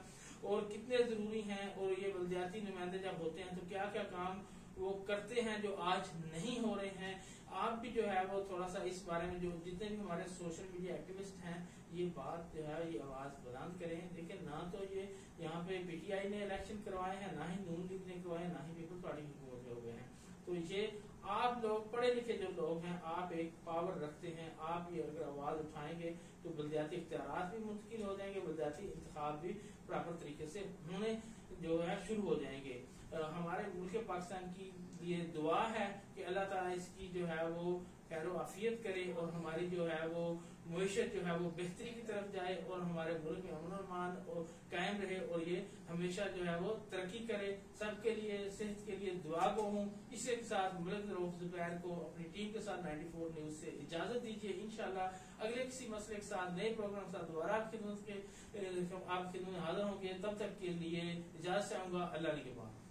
और कितने जरूरी हैं और ये बलदियाती नुमाइंदे जब होते हैं तो क्या क्या काम वो करते हैं जो आज नहीं हो रहे हैं। आप भी जो है वो थोड़ा सा इस बारे में जो जितने भी हमारे सोशल मीडिया एक्टिविस्ट हैं ये बात जो है ये आवाज बुलंद करें। देखिए ना तो ये यहाँ पे PTI ने इलेक्शन करवाए हैं, ना ही नून लीग ने करवाए, ना ही पीपल्स पार्टी की हुकूमत में हुए हैं। तो ये आप लोग पढ़े लिखे जो लोग हैं, आप एक पावर रखते हैं, आप ये अगर आवाज उठाएंगे तो बलदियाती इख्तियारात भी मुमकिन हो जाएंगे, बलदियाती इंतखाब भी प्रॉपर तरीके से होने जो है शुरू हो जाएंगे। हमारे मुल्क पाकिस्तान की ये दुआ है कि अल्लाह ताला इसकी जो है वो खैर आफियत करे और हमारी जो है वो मुईशत जो है वो बेहतरी की तरफ जाए और हमारे मुल्क में अमन और मान और कायम रहे और ये हमेशा जो है वो तरक्की करे। सबके लिए सेहत के लिए दुआ को हूँ। इसी के साथ मुल्क रऊफ जुबैर को अपनी टीम के साथ 94 न्यूज से इजाजत दीजिए। इंशाल्लाह अगले किसी मसले के साथ नए प्रोग्राम के साथ दोबारा आपकी खिदमत में हाजिर होंगे। तब तक के लिए इजाजत चाहूंगा। अल्लाह के बाद।